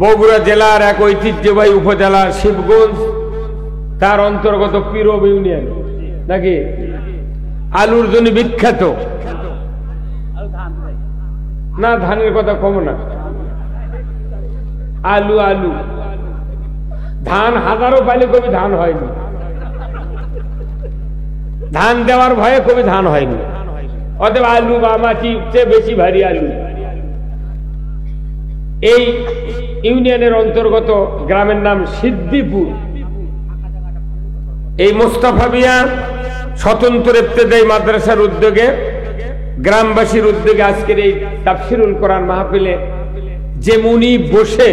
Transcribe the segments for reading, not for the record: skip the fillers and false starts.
বগুড়া জেলার এক ঐতিহ্যবাহী উপজেলা শিবগঞ্জ, তার অন্তর্গত পীরব ইউনিয়ন নাকি আলুর জন্য বিখ্যাত। না, ধানের কথা কম না, আলু আলু ধান হাজারো পাইলে কবি ধান হয়নি, ধান দেওয়ার ভয়ে কবি ধান হয়নি, অতএব আলু বা মাটির চেয়ে বেশি ভারী আলু। এই ইউনিয়নের অন্তর্গত গ্রামের নাম সিদ্দিপুর। এই মোস্তফা মিয়া স্বতন্ত্র ইবতেদায়ী মাদ্রাসার উদ্যোগে, গ্রামবাসীর উদ্যোগে আজকের এই তাফসিরুল কোরআন মাহফিলে যে মুনি বসে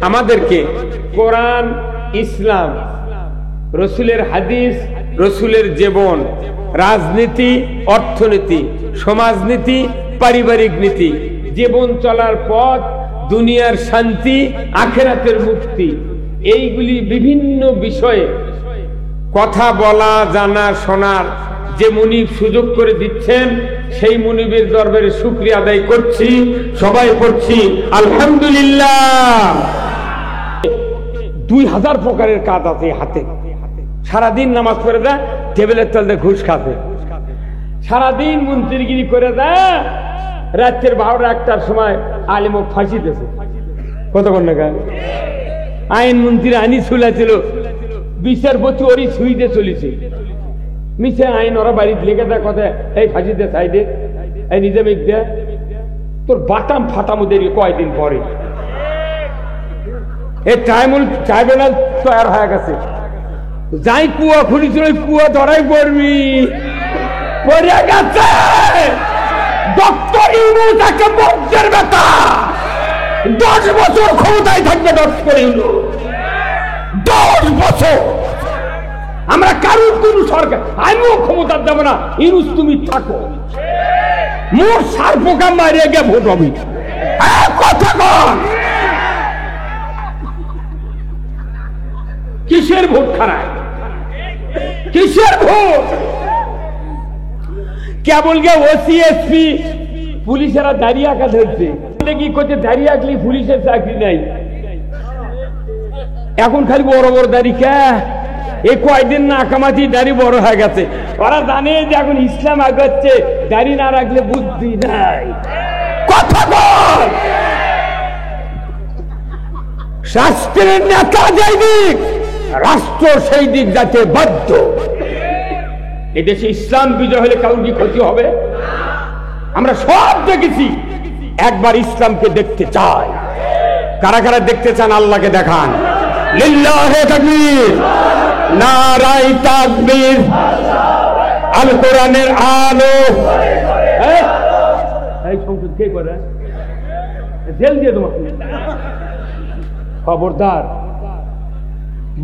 আমাদেরকে কোরআন, ইসলাম, রসুলের হাদিস, রসুলের জীবন, রাজনীতি, অর্থনীতি, সমাজনীতি, পারিবারিক নীতি, জীবন চলার পথ, দুনিয়ার শান্তি, আখিরাতের মুক্তি, এইগুলি বিভিন্ন বিষয়ে কথা বলা, জানা, শোনার যে মুনিব সুযোগ করে দিচ্ছেন, সেই মুনিবের দরবারে শুকরিয়া আদায় করছি। সবাই করছি আলহামদুলিল্লাহ। 2000 প্রকারের কাজ আছে হাতে। সারাদিন নামাজ পড়ে দেয়, টেবিলের তলতে ঘুষ খাতে, সারাদিন মন্ত্রীগিরি করে দেয়, রাত্রের 12টা-1টার সময় আলিম ফাঁসি দিয়েছে। কতক্ষণ টাকা আইন মন্ত্রী আইনি ছুলেছিল, বিচারপতি ওরই ছুঁইতে চলেছে, মিছে আইন ওরা বাড়িতে লেগে দেয়, কথা এই ফাঁসি দে, সাইডে এই নিজে মেঘ দেয়, তোর বাটাম ফাটাম ওদের কয়দিন পরে। এই ট্রাইব্যুনাল তৈরি হয়ে গেছে, যাই কুয়া খুঁড়িছিল ওই কুয়া ধরাই পড়বি, পড়ে গেছে। ডক্টর ইউনূস একটা বজ্রের বেটা, 10 বছর ক্ষমতায় থাকবে ডক্টর ইউনূস, 10 বছর। আমরা কারুর কোন সরকার, আমিও ক্ষমতা দেব না, ইউনূস তুমি থাকো, মোর সার পোকা মারিয়ে গিয়ে ভোট হবে। কথা কন, কিসের ভোট খারাপ, কিসের ভোট? কেবল গে ওসি, এসপি, পুলিশেরা দাঁড়িয়ে আঁকা ধরছে, কি করছে, দাঁড়িয়ে আঁকলি পুলিশের চাকরি নাই। এখন খালি বড় বড় দাড়ি, কে এই কয়দিন না আকামাতি দাড়ি বড় হয়ে গেছে। ওরা জানে যে এখন ইসলাম আগাচ্ছে, দাড়ি না রাখলে বুদ্ধি নাই। কথা বল, রাষ্ট্রের নেতা যেই দিক, রাষ্ট্র সেই দিক যাতে বাধ্য। এদেশে ইসলাম বিজয় হলে কারোর কি ক্ষতি হবে? আমরা সব দেখেছি, একবার ইসলামকে দেখতে চাই। কারা কারা দেখতে চান আল্লাহকে দেখান। লিল্লাহে তাকবীর, নারায়ে তাকবীর, আল কোরআনের আলো। এই সংসদ কে করে? জেল দিয়ে তোমাকে। খবরদার,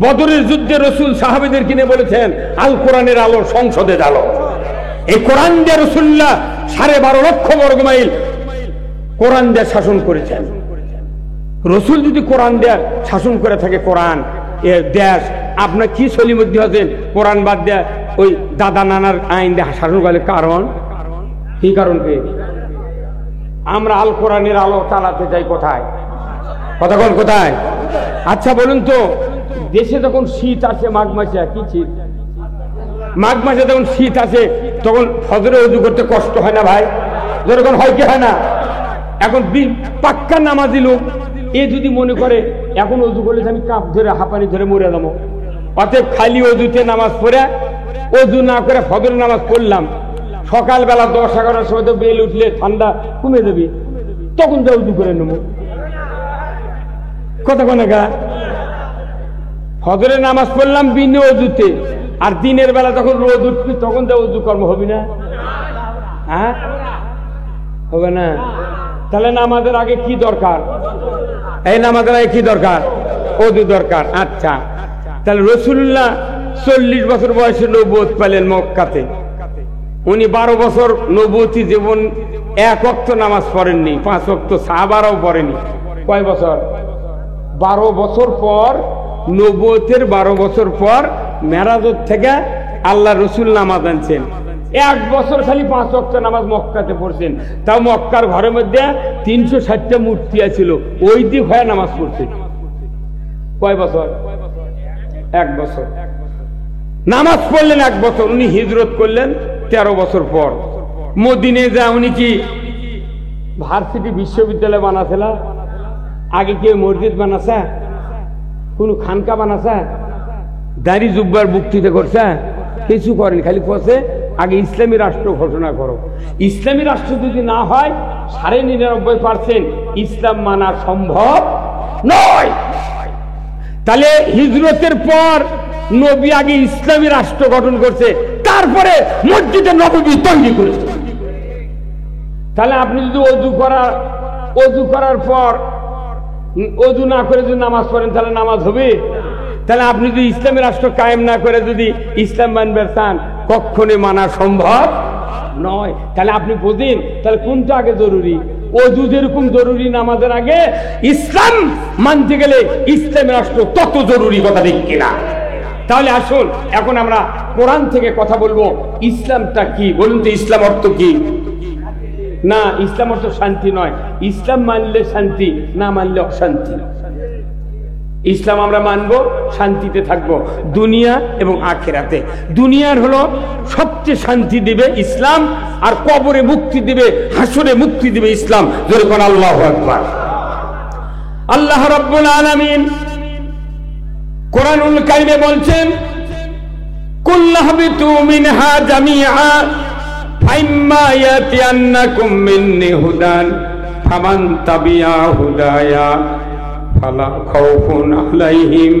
বদরের যুদ্ধে রসুল সাহাবীদের কিনে বলেছেন আল কোরআনের আলো সংসদে জ্বালো। এই কোরআন দিয়ে রসুল্লাহ 12.5 লক্ষ বর্গমাইল কোরআন দিয়ে শাসন করেছেন। রসুল যদি কোরআন দিয়ে শাসন করে থাকে, কোরআন দেশ, আপনার কি সলিমুদ্দি হচ্ছেন কোরআন বাদ দেয়া ওই দাদা নানার আইন দিয়ে শাসন করে? কারণ কি? কারণ কি? আমরা আল কোরআনের আলো চালাতে চাই কোথায়? কতক্ষণ কোথায়? আচ্ছা বলুন তো, দেশে যখন শীত আসে মাঘ মাসে, কি শীত, মাঘ মাসে যখন শীত আসে তখন ফজরে ওযু করতে কষ্ট হয় না ভাই? যেরকম হয় কি হয় না? এখন পাক্কা নামাজি লোক এ যদি মনে করে এখন ওযু করলে আমি কাপ ধরে হাঁপানি ধরে মরে যাবো, অতএব খালি ওযুতে নামাজ পড়ে, ওযু না করে ফজরের নামাজ পড়লাম, সকালবেলা 10-11টার সময় তো বেল উঠলে ঠান্ডা কমে যাবে, তখন যা ওযু করে নেবো। কতক্ষণ একা ফজরের নামাজ পড়লাম বিনা ওযুতে, আর দিনের বেলা যখন রোদ উঠবি তখন যা ওযু কর্ম হবে না? হ্যাঁ, হবে না? তাহলে নামাজের আগে কি দরকার? এই নামাজের আগে কি দরকার? ওযু দরকার। আচ্ছা, তাহলে রাসূলুল্লাহ 40 বছর বয়সে নবুয়ত পেলেন মক্কাতে। উনি 12 বছর নবুয়তি জীবন 1 ওয়াক্ত নামাজ পড়েননি, 5 ওয়াক্ত সাহাবারাও পড়েনি। কয় বছর? 12 বছর পর, নবুয়তের 12 বছর পর মেরাজত থেকে আল্লাহ রসুল নামাজ আনছেন। 1 বছর খালি 5 ওয়াক্ত নামাজ মক্কাতে পড়ছেন, তাও মক্কার ঘরের মধ্যে 360টা মূর্তি আছিল, ওই দিক হয়ে নামাজ পড়ছেন। কয় বছর? 1 বছর নামাজ পড়লেন। 1 বছর। উনি হিজরত করলেন 13 বছর পর। মদিনে যা উনি কি ভার্সিটি বিশ্ববিদ্যালয় বানাছিল? আগে কেউ মসজিদ বানাছে? কোন খানকা বানাছে? দাড়ি জুব্বার বক্তৃতা করছে? কিছু করেন। খালি পথে আগে ইসলামী রাষ্ট্র ঘোষণা করো। ইসলামী রাষ্ট্র যদি না হয় 99.% ইসলাম মানা সম্ভব নয়। তাহলে হিজরতের পর নবী আগে ইসলামী রাষ্ট্র গঠন করছে, তারপরে মসজিদে নববী তৈরি করেছে। তাহলে আপনি যদি অজু করার পর অজু না করে যদি নামাজ পড়েন, তাহলে নামাজ হবে? তাহলে আপনি যদি ইসলামী রাষ্ট্র কায়েম না করে যদি ইসলাম মানবে চান, কখনোই মানা সম্ভব নয়। তাহলে আপনি বুঝেন, তাহলে কোনটা আগে জরুরি? অজু যেরকম জরুরি নামাজের আগে, ইসলাম মানতে গেলে ইসলামী রাষ্ট্র তত জরুরি। কথা ঠিক কিনা? তাহলে আসুন এখন আমরা কোরআন থেকে কথা বলবো। ইসলামটা কি বলুন তো? ইসলাম অর্থ কি? না, ইসলাম অর্থ শান্তি নয়। ইসলাম মানলে শান্তি, না মানলে অশান্তি। ইসলাম আমরা মানবো, শান্তিতে থাকবো দুনিয়া এবং আখিরাতে। দুনিয়ার হলো সবচেয়ে শান্তি দিবে ইসলাম, আর কবরে মুক্তি দিবে, হাসরে মুক্তি দিবে ইসলাম। জোরে কোন আল্লাহু আকবার। আল্লাহ রাব্বুল আলামিন কোরআনুল কারীমে বলছেন, কুল্লাহবিতু মিনহা জামিআ ফাইম্মা ইয়াতিয়ান্নাকুম মিন্নি হুদান ফামান তাবিআ হুদায়া ফালা খাউফুন আলাইহিম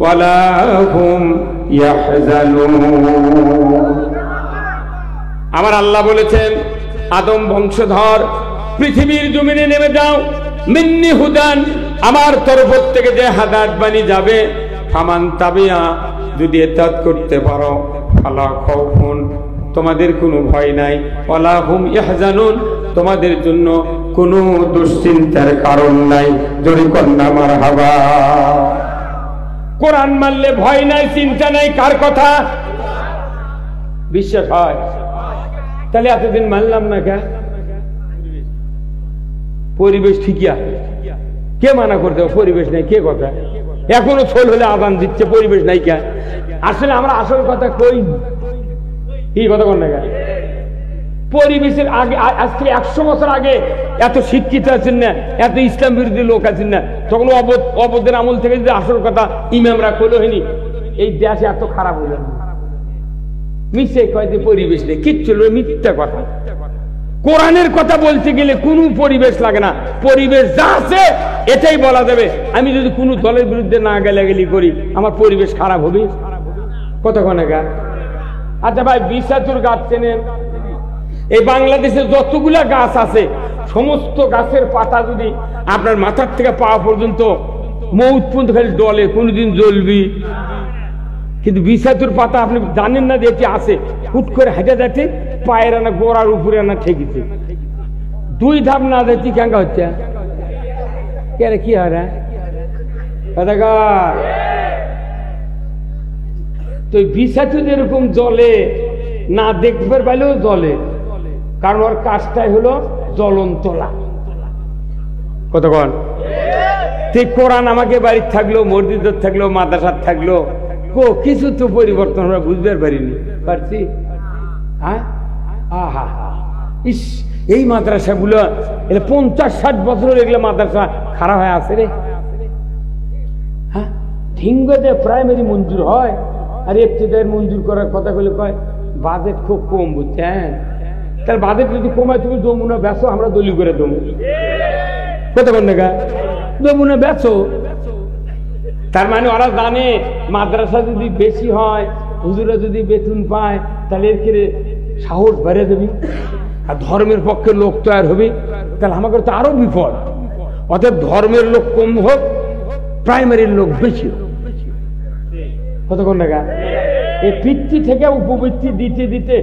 ওয়ালা হুম ইয়াহজানুন। আমার আল্লাহ বলেছেন, আদম বংশধর পৃথিবীর জমিনে নেমে যাও, মিন্নি হুদান, আমার তরফ থেকে যে হাদায়াত বাণী যাবে, ফামান তাবিআ, যদি ইতাআত করতে পারো, ফালা খাউফুন, তোমাদের কোনো ভয় নাই, ওয়ালা হুম ইয়াহজানুন, তোমাদের জন্য কোনো দুশ্চিন্তার কারণ নাই। জোরে কন্যা মারহাবা। কোরআন মানলে ভয় নাই, চিন্তা নাই। কার কথা? বিশ্বাস হয়? তাহলে এতদিন মানলাম না কেন? পরিবেশ ঠিকই আছে। কে মানা করতে? পরিবেশ নাই। কে কথা? এখনো ছোল হলে আদান দিচ্ছে, পরিবেশ নাই কেন? আসলে আমরা আসল কথা কই, কি কথা কন না কেন? পরিবেশের আগে, আজ থেকে 100 বছর আগে এত শিক্ষিত আছেন না, এত ইসলাম বিরোধী লোক আছেন না, তখন অবদের আমল থেকে যদি আসল কথা ইমামরা কইল হয়নি, এই দেশে এত খারাপ হলো না। মিশে কয় যে পরিবেশ নেই, কিচ্ছু মিথ্যা কথা। কোরআনের কথা বলতে গেলে কোনো পরিবেশ লাগে না, পরিবেশ যা আছে এটাই বলা যাবে। আমি যদি কোনো দলের বিরুদ্ধে না গালাগালি করি, আমার পরিবেশ খারাপ হবে? কতক্ষণে গা? আচ্ছা ভাই, বিশাতুর গাছ চেনেন? এই বাংলাদেশে যতগুলা গাছ আছে, সমস্ত গাছের পাতা যদি আপনার মাথার থেকে পা পর্যন্ত মৌত পর্যন্ত খালি ডলে, কোনদিন জ্বলবি। কিন্তু বিশাতুর পাতা আপনি জানেন না যে এটি আছে, হুট করে হেঁটে যাচ্ছে, পায়ের আনা গোড়ার উপরে আনা ঠেকেছে, 2 ধাপ না যাচ্ছি কেঙ্গা হচ্ছে। কে কি হয়? তো বিশাতু যেরকম জলে, না দেখবার পাইলেও জলে, কারণ ওর কাজটাই হলো জ্বলন্তলা। কতক্ষণ? ঠিক কোরআন আমাকে বাড়ির থাকলো, মসজিদের থাকলো, মাদ্রাসার থাকলো, কিছু তো পরিবর্তন আমরা বুঝতে পারিনি। পারছি? হ্যাঁ, আহা, ইস, এই মাদ্রাসা গুলো 50-60 বছর এগুলো মাদ্রাসা খারাপ হয়ে আছে রে। হ্যাঁ, ঢিঙ্গতে প্রাইমারি মঞ্জুর হয়, আর ইবতিদায়ী মঞ্জুর করার কথা বলে কয় বাজেট খুব কম, বুঝছেন? তার বাজেট যদি কমায়, তুমি যমুনা বেচো, আমরা দলি করে দেবো। কতক্ষণ দেখা যমুনা বেচো। তার মানে ওরা জানে মাদ্রাসা যদি বেশি হয়, হুজুরা যদি বেতন পায়, তাহলে এর সাহস বেড়ে যাবে, আর ধর্মের পক্ষে লোক তৈরি হবে, তাহলে আমাকে তো আরো বিপদ। অর্থাৎ ধর্মের লোক কম হোক, প্রাইমারির লোক বেশি হোক। কতক্ষণ দেখা? এই পিতৃ থেকে উপবৃত্তি দিতে দিতে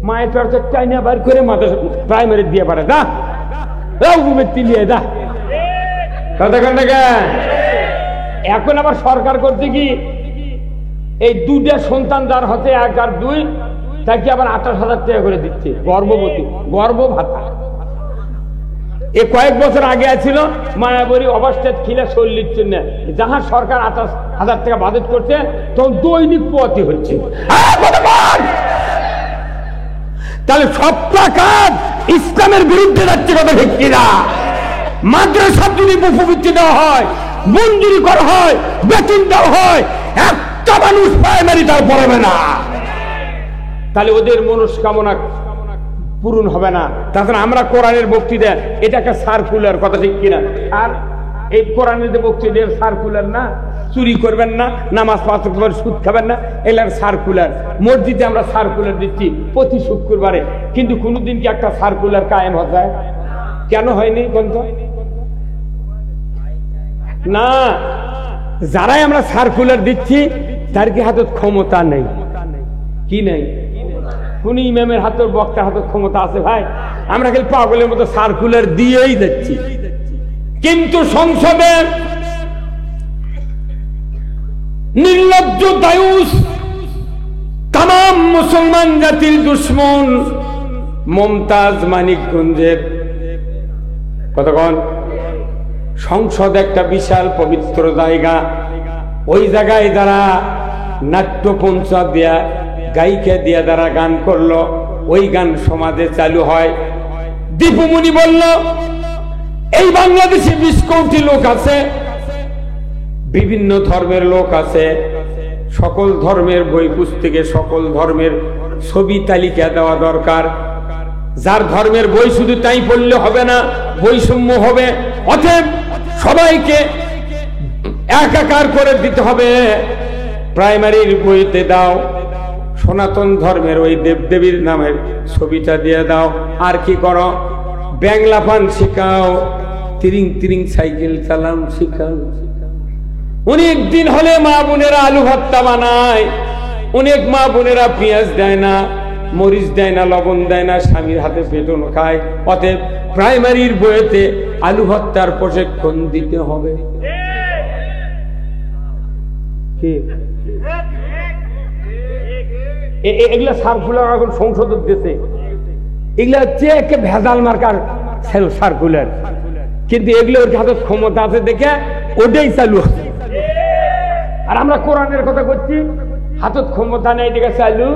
মায়ের চর্চা চাইনা বার করে মাদ্রাসা প্রাইমারি দিয়ে পারে, দা উপবৃত্তি নিয়ে দা। কতক্ষণ দেখা? এখন আবার সরকার করতে কি, এই 2টা সন্তান যার হতে 1 আর 2, তাকে আবার 28,000 টাকা করে দিচ্ছে গর্ভবতী, গর্ভ ভাতা। এ কয়েক বছর আগে আছিল মায়াবরী অবস্থায় খিলে চল্লিশ জন্য, যাহা সরকার 28,000 টাকা বাজেট করছে, তখন দৈনিক পোয়াতি হচ্ছে। তাহলে সবটা কাজ ইসলামের বিরুদ্ধে যাচ্ছে, কথা ঠিক কিনা? মাদ্রাসা যদি উপবৃত্তি দেওয়া হয়, মঞ্জুরি করা হয়, বেতন দেওয়া হয়, একটা মানুষ প্রাইমারি তার পড়াবে না, তাহলে ওদের মনস্কামনা পূরণ হবে না। তাছাড়া আমরা কোরআনের বক্তৃতা, এটা একটা সার্কুলার, কথা ঠিক কিনা? আর এই কোরআনের যে বক্তৃতা সার্কুলার না, চুরি করবেন না, নামাজ পাঁচ ওয়াক্ত সুদ খাবেন না, এলার সার্কুলার। মসজিদে আমরা সার্কুলার দিচ্ছি প্রতি শুক্রবারে, কিন্তু কোনোদিন কি একটা সার্কুলার কায়েম হয়? কেন হয়নি বন্ধ? না, যারাই আমরা সার্কুলার দিচ্ছি তার কি হাতে ক্ষমতা নেই? কি নেই? কোন ইমামের হাতে, বক্তার হাতে ক্ষমতা আছে? ভাই, আমরা খালি পাগলের মতো সার্কুলার দিয়েই যাচ্ছি। কিন্তু সংসদে নির্লজ্জ দায়ুস, তাম মুসলমান জাতির দুশ্মন মমতাজ মানিকগঞ্জের কতক্ষণ সংসদ একটা বিশাল পবিত্র জায়গা, ওই জায়গায় যারা নাট্যপঞ্চা দিয়া, গায়িকা দিয়া যারা গান করলো, ওই গান সমাজে চালু হয়। দীপুমণি বলল, এই বাংলাদেশে 20 কোটি লোক আছে, বিভিন্ন ধর্মের লোক আছে, সকল ধর্মের বই পুস্তকে সকল ধর্মের ছবি তালিকা দেওয়া দরকার। যার ধর্মের বই শুধু তাই পড়লে হবে না, বৈষম্য হবে। অতএব সবাইকে একাকার করে দিতে হবে। প্রাইমারির বইতে দাও সনাতন ধর্মের ওই দেবদেবীর নামের ছবিটা দিয়ে দাও। আর কি করো? ব্যাংলা পান শিখাও, তিরিং তিরিং সাইকেল চালান শিখাও। অনেক দিন হলে মা বোনেরা আলু ভর্তা বানায়, অনেক মা বোনেরা পেঁয়াজ দেয় না, মরিচ দেয় না, লবণ দেয় না, স্বামীর হাতে বেতন খায়। অতএব প্রাইমারির বইতে আলু ভর্তার প্রশিক্ষণ দিতে হবে। এগুলা সার্কুলার এখন সংসদ দিতেছে, এগুলা হচ্ছে একে ভেজাল মার্কার সার্কুলার, কিন্তু এগুলো ওর হাতে ক্ষমতা আছে দেখে ওটাই চালু আছে। আর আমরা কোরআনের কথা করছি, হাতত ক্ষমতা নেই দেখে চালু।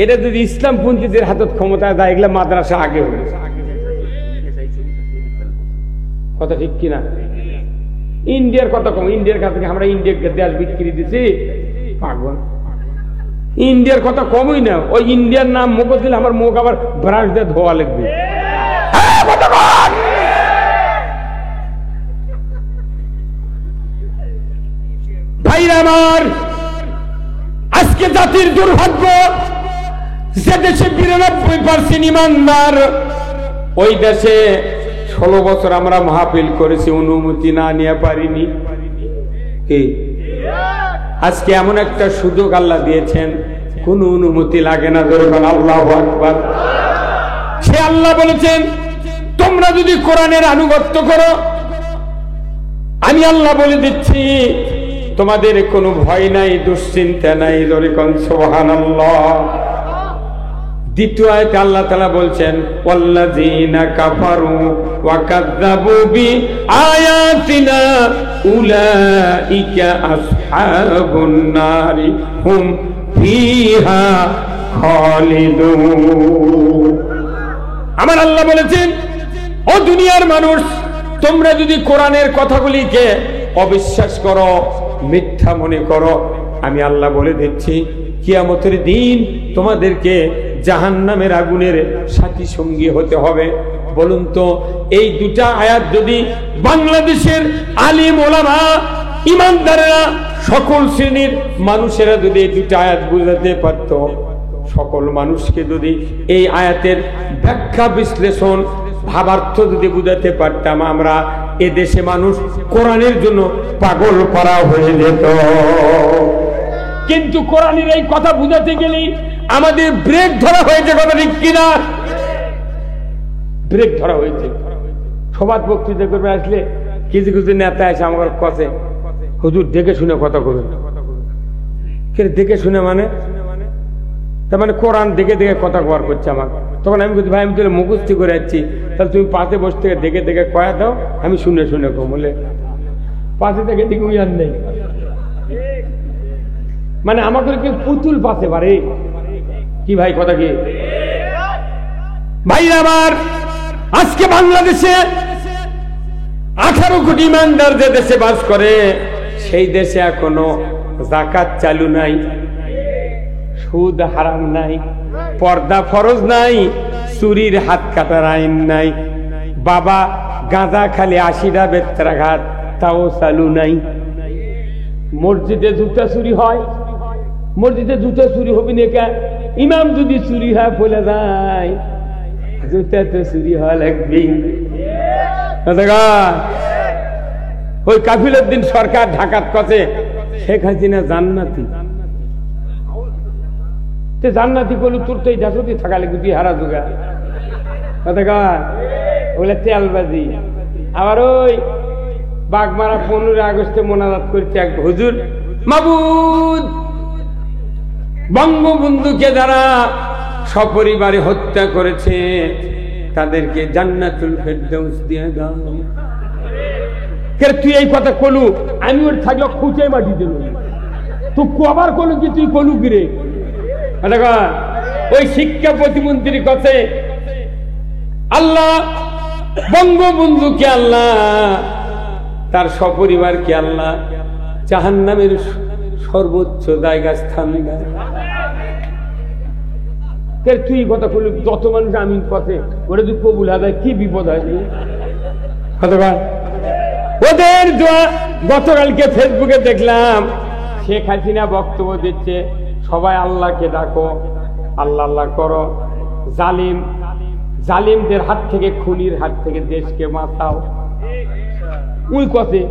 এটা যদি ইসলাম পন্থীদের হাতত ক্ষমতা দেয়, এগুলা মাদ্রাসা আগে হলো, কথা ঠিক কিনা? ইন্ডিয়ার কথা কম, ইন্ডিয়ার কাছ থেকে আমরা ইন্ডিয়াকে দেশ বিক্রি দিচ্ছি, পাগল। ইন্ডিয়ার কথা কমই না, ওই ইন্ডিয়ার নাম মুখ দিলে আমার মুখ আবার ব্রাশ দিয়ে ধোয়া লাগবে। ভাইরা আমার, আজকে জাতির দুর্ভাগ্য, যে দেশে 92% ইমানদার, ওই দেশে 16 বছর আমরা মাহফিল করেছি, অনুমতি না নিয়ে পারিনি। কি আজকে এমন একটা সুযোগ আল্লাহ দিয়েছেন, কোন অনুমতি লাগে না। যখন আল্লাহু আকবার, সে আল্লাহ বলেছেন, তোমরা যদি কোরআনের আনুগত্য করো, আমি আল্লাহ বলে দিচ্ছি তোমাদের কোনো ভয় নাই, দুশ্চিন্তা নাই। যখন সুবহানাল্লাহ। দ্বিতীয় আয়াতে আল্লাহ তাআলা বলছেন, ওয়াল্লাযীনা কাফারু ওয়া কাযযাবু বিআয়াতিনা উলাইকা আসহাবুন নারি হুম ফিহা খালিদুন। আমার আল্লাহ বলেছেন, ও দুনিয়ার মানুষ, তোমরা যদি কোরআনের কথাগুলিকে অবিশ্বাস করো, মিথ্যা মনে করো, আমি আল্লাহ বলে দিচ্ছি কিয়ামতের দিন তোমাদেরকে জাহান্নামের আগুনের সাথী সঙ্গী হতে হবে। বলুন তো, এই দুটা আয়াত যদি বাংলাদেশের আলিম ওলামা, ইমানদারেরা, সকল শ্রেণীর মানুষেরা যদি এই দুটা আয়াত বুঝাতে পারত, সকল মানুষকে যদি এই আয়াতের ব্যাখ্যা বিশ্লেষণ ভাবার্থ যদি বুঝাতে পারতাম, আমরা এদেশে মানুষ কোরআনের জন্য পাগল করা হয়ে যেত। কিন্তু কোরআনের এই কথা বুঝাতে গেলেই আমাদের ব্রেক ধরা হয়েছে, কথা ঠিক কিনা? ব্রেক ধরা হয়েছে। সবার বক্তৃতা করবে আসলে কিছু কিছু নেতা এসে আমার কাছে, হুজুর দেখে শুনে কথা করবেন। দেখে শুনে মানে তার মানে কোরআন দেখে দেখে কথা কওয়ার করছে আমার। তখন আমি বলছি ভাই আমি তাহলে মুখস্থি করে যাচ্ছি, তাহলে তুমি পাশে বসে থেকে দেখে দেখে কয়া দাও, আমি শুনে শুনে বলে পাশে থেকে দেখে আর নেই। মানে আমাকে কেউ পুতুল পাশে পারে কি ভাই? কথা কি ভাই আমার? আজকে বাংলাদেশে 18 কোটি ইমানদার যে দেশে বাস করে, সেই দেশে এখনো যাকাত চালু নাই, সুদ হারাম নাই, পর্দা ফরজ নাই, চুরির হাত কাটার আইন নাই, বাবা গাঁজা খালি 80টা বেত্রাঘাত তাও চালু নাই। মসজিদে জুতা চুরি হয়, মসজিদে জুতা চুরি হবি না, ইমাম যদি চুরি হয় বলে যায় জুতা তো চুরি হওয়া লাগবে। ওই কাফিলের দিন সরকার ঢাকাত কছে শেখ হাসিনা জান্নাতি, জান্নাতি করলু তোর তো এই জাসতি থাকা লাগবে, তুই হারা জোগা ওগুলা তেলবাজি। আবার ওই বাগমারা 15 আগস্টে মোনাজাত করছে এক হুজুর, মাবুদ বঙ্গবন্ধুকে যারা সপরিবারে হত্যা করেছে তাদেরকে জান্নাতুল ফেরদাউস দিয়ে দাও। তুই এই কথা কলু, আমি ওর থাকলে খুঁজে মাটি দিল, তুই কবার কলু কি তুই কলু গিরে? ওই শিক্ষা প্রতিমন্ত্রীর কাছে আল্লাহ বঙ্গবন্ধুকে আল্লাহ তার সপরিবারকে আল্লাহ জাহান্নামের সর্বোচ্চ জায়গা স্থান দেয়। তুই কথা বলি যত মানুষ আমিন পথে ওরা তুই কবুল আদায় কি বিপদ হয়? ওদের গতকালকে ফেসবুকে দেখলাম শেখ হাসিনা বক্তব্য দিচ্ছে, সবাই আল্লাহকে ডাকো, আল্লাহ আল্লাহ করো, জালিমদের হাত থেকে, খুনির হাত থেকে দেশকে বাঁচাও। ওই কথা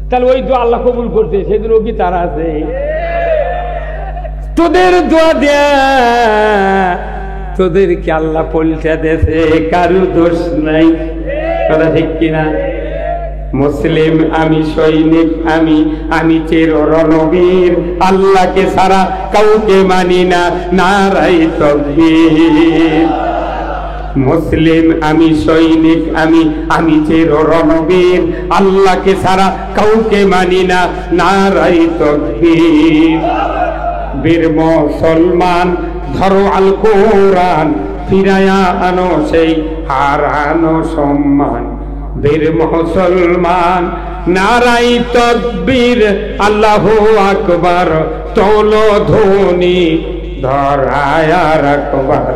তাহলে ওই দোয়া আল্লাহ কবুল করতে, সেদিন ও কি তারা আছে? তোদের দোয়া দেয়া তোদেরকে আল্লাহ পলটা দেশে, কারু দোষ নাই। কথা ঠিক কিনা? মুসলিম আমি, সৈনিক আমি, আমি চির রণবীর, আল্লাহকে ছাড়া কাউকে মানি না, নারায়ে তাকবীর। মুসলিম আমি, সৈনিক আমি, আমি চির রণবীর, আল্লাহকে ছাড়া কাউকে মানি না, নারায়ে তাকবীর। বীর মুসলমান ধরো আল কোরআন, ফিরায়া আনো সেই হারানো সম্মান। বীর মুসলমান নারায়ে তাকবীর, আল্লাহু আকবার, তোলো ধ্বনি ধরায়া রাখবার।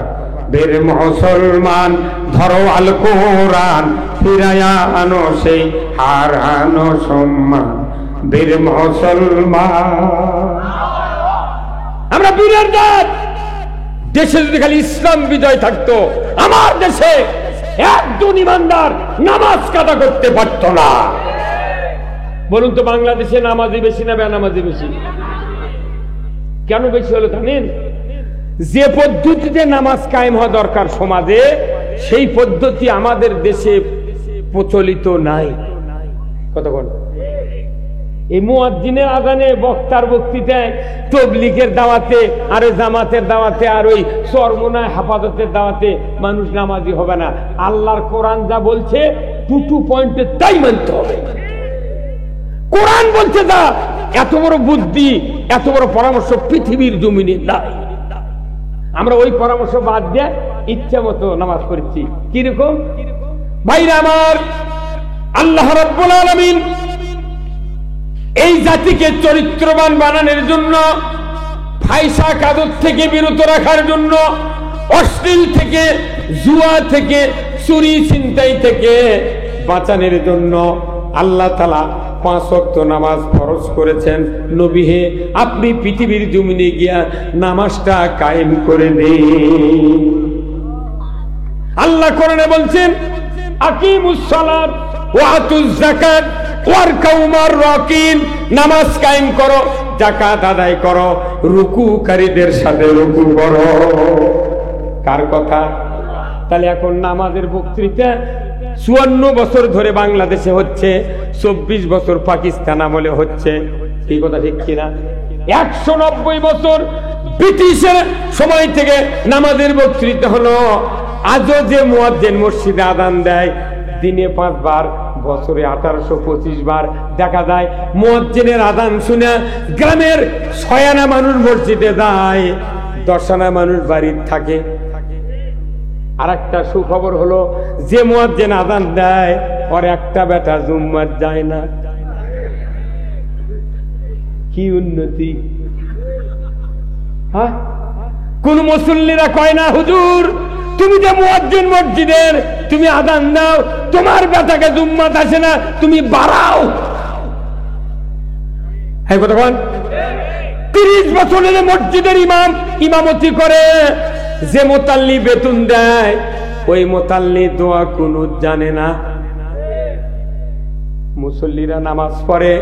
বীর মুসলমান ধরো আল কোরআন, ফিরায়া আনো সেই হারানো সম্মান। বীর মুসলমান আমরা বীরের জাত। দেশে যদি খালি ইসলাম বিজয় থাকতো, আমার দেশে একজন ইমানদার নামাজ কাদা করতে পারত না। বলুন তো বাংলাদেশে নামাজি বেশি না বেনামাজি বেশি? কেন বেশি হলো জানেন? যে পদ্ধতিতে নামাজ কায়েম হওয়া দরকার সমাজে, সেই পদ্ধতি আমাদের দেশে প্রচলিত নাই। কতক্ষণ এই মুয়াজ্জিনের আযানে, বক্তার বক্তৃতায়, তাবলীগের দাওয়াতে, আর জামাতের দাওয়াতে, আর ওই চরমনায় হেফাজতের দাওয়াতে মানুষ নামাজি হবে না। আল্লাহর কোরআন যা বলছে টু পয়েন্টে তাই মানতে হবে। কোরআন বলছে যা, এত বড় বুদ্ধি, এত বড় পরামর্শ পৃথিবীর জমিনে নাই। আমরা ওই পরামর্শ বাদ দিয়ে ইচ্ছা মতো নামাজ পড়ছি। কিরকম ভাইরা আমার, আল্লাহ রাব্বুল আলামিন এই জাতিকে চরিত্রবান বানানোর জন্য, ফাইসা কাদর থেকে বিরত রাখার জন্য, অশ্লীল থেকে, জুয়া থেকে, চুরি ছিনতাই থেকে বাঁচানোর জন্য আল্লাহ তাআলা 5 ওয়াক্ত নামাজ ফরজ করেছেন। নবী হে, আপনি পৃথিবীর জমিনে গিয়া নামাজটা কায়েম করে দিন। আল্লাহ কোরআনে বলছেন, আকিমুস সালাত ওয়া আতুজ যাকাত ওয়ারকাউ মার রাকিন, নামাজ কায়েম করো, যাকাত আদায় করো, রুকুকারীদের সাথে রুকু করো। কার কথা? তাহলে এখন নামাজের বক্তৃতা 54 বছর ধরে বাংলাদেশে হচ্ছে, 24 বছর পাকিস্তান আমলে হচ্ছে। এই কথা ঠিক কিনা? 190 বছর ব্রিটিশের সময় থেকে নামাজের বক্তৃতা হলো। আজও যে মুয়াজ্জিন মসজিদে আযান দেয় দিনে 5 বার, বছরে 1825 বার দেখা যায় মুয়াজ্জিনের আযান শুনে গ্রামের 6 আনা মানুষ মসজিদে যায়, 10 আনা মানুষ বাড়িতে থাকে। আর একটা সুখবর হলো, যে মুয়াজ্জিন আযান দেয় ওর একটা বেটা জুম্মাত যায় না। কি উন্নতি! হ্যাঁ, কোন মুসল্লিরা কয় না, হুজুর তুমি যে মুয়াজ্জিন মসজিদের, তুমি আযান দাও, তোমার বেটাকে জুম্মাত আসে না, তুমি বাড়াও। হ্যাঁ কথা বল। 30 বছরের মসজিদের ইমাম ইমামতি করে, যে মুতাল্লি বেতন দেয় ওই মুতাল্লি দোয়া কুনুত জানে না। মুসল্লিরা নামাজ পড়ে,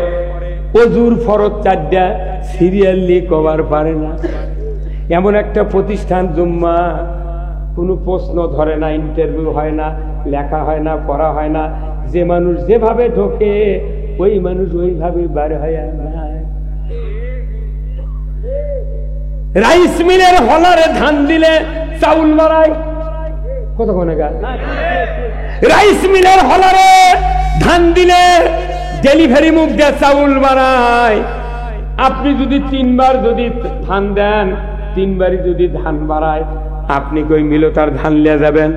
ওযুর ফরজ 4টা সিরিয়ালি কভার পারে না। এমন একটা প্রতিষ্ঠান জুম্মা কোনো প্রশ্ন ধরে না, ইন্টারভিউ হয় না, লেখা হয় না, পড়া হয় না। যে মানুষ যেভাবে ঢোকে ওই মানুষ ওইভাবে বার হয় না। রাইস মিলের হলারে ধান দিলে চাউল বাড়ায়, কতক্ষণ রাইস মিলের হলারে ধান দিলে ডেলিভারি মুখ দিয়ে চাউল বাড়ায়। আপনি যদি 3 বার যদি ধান দেন, 3 বারই যদি ধান বাড়ায়, আপনি কই মিলো তার ধান লিয়ে যাবেন?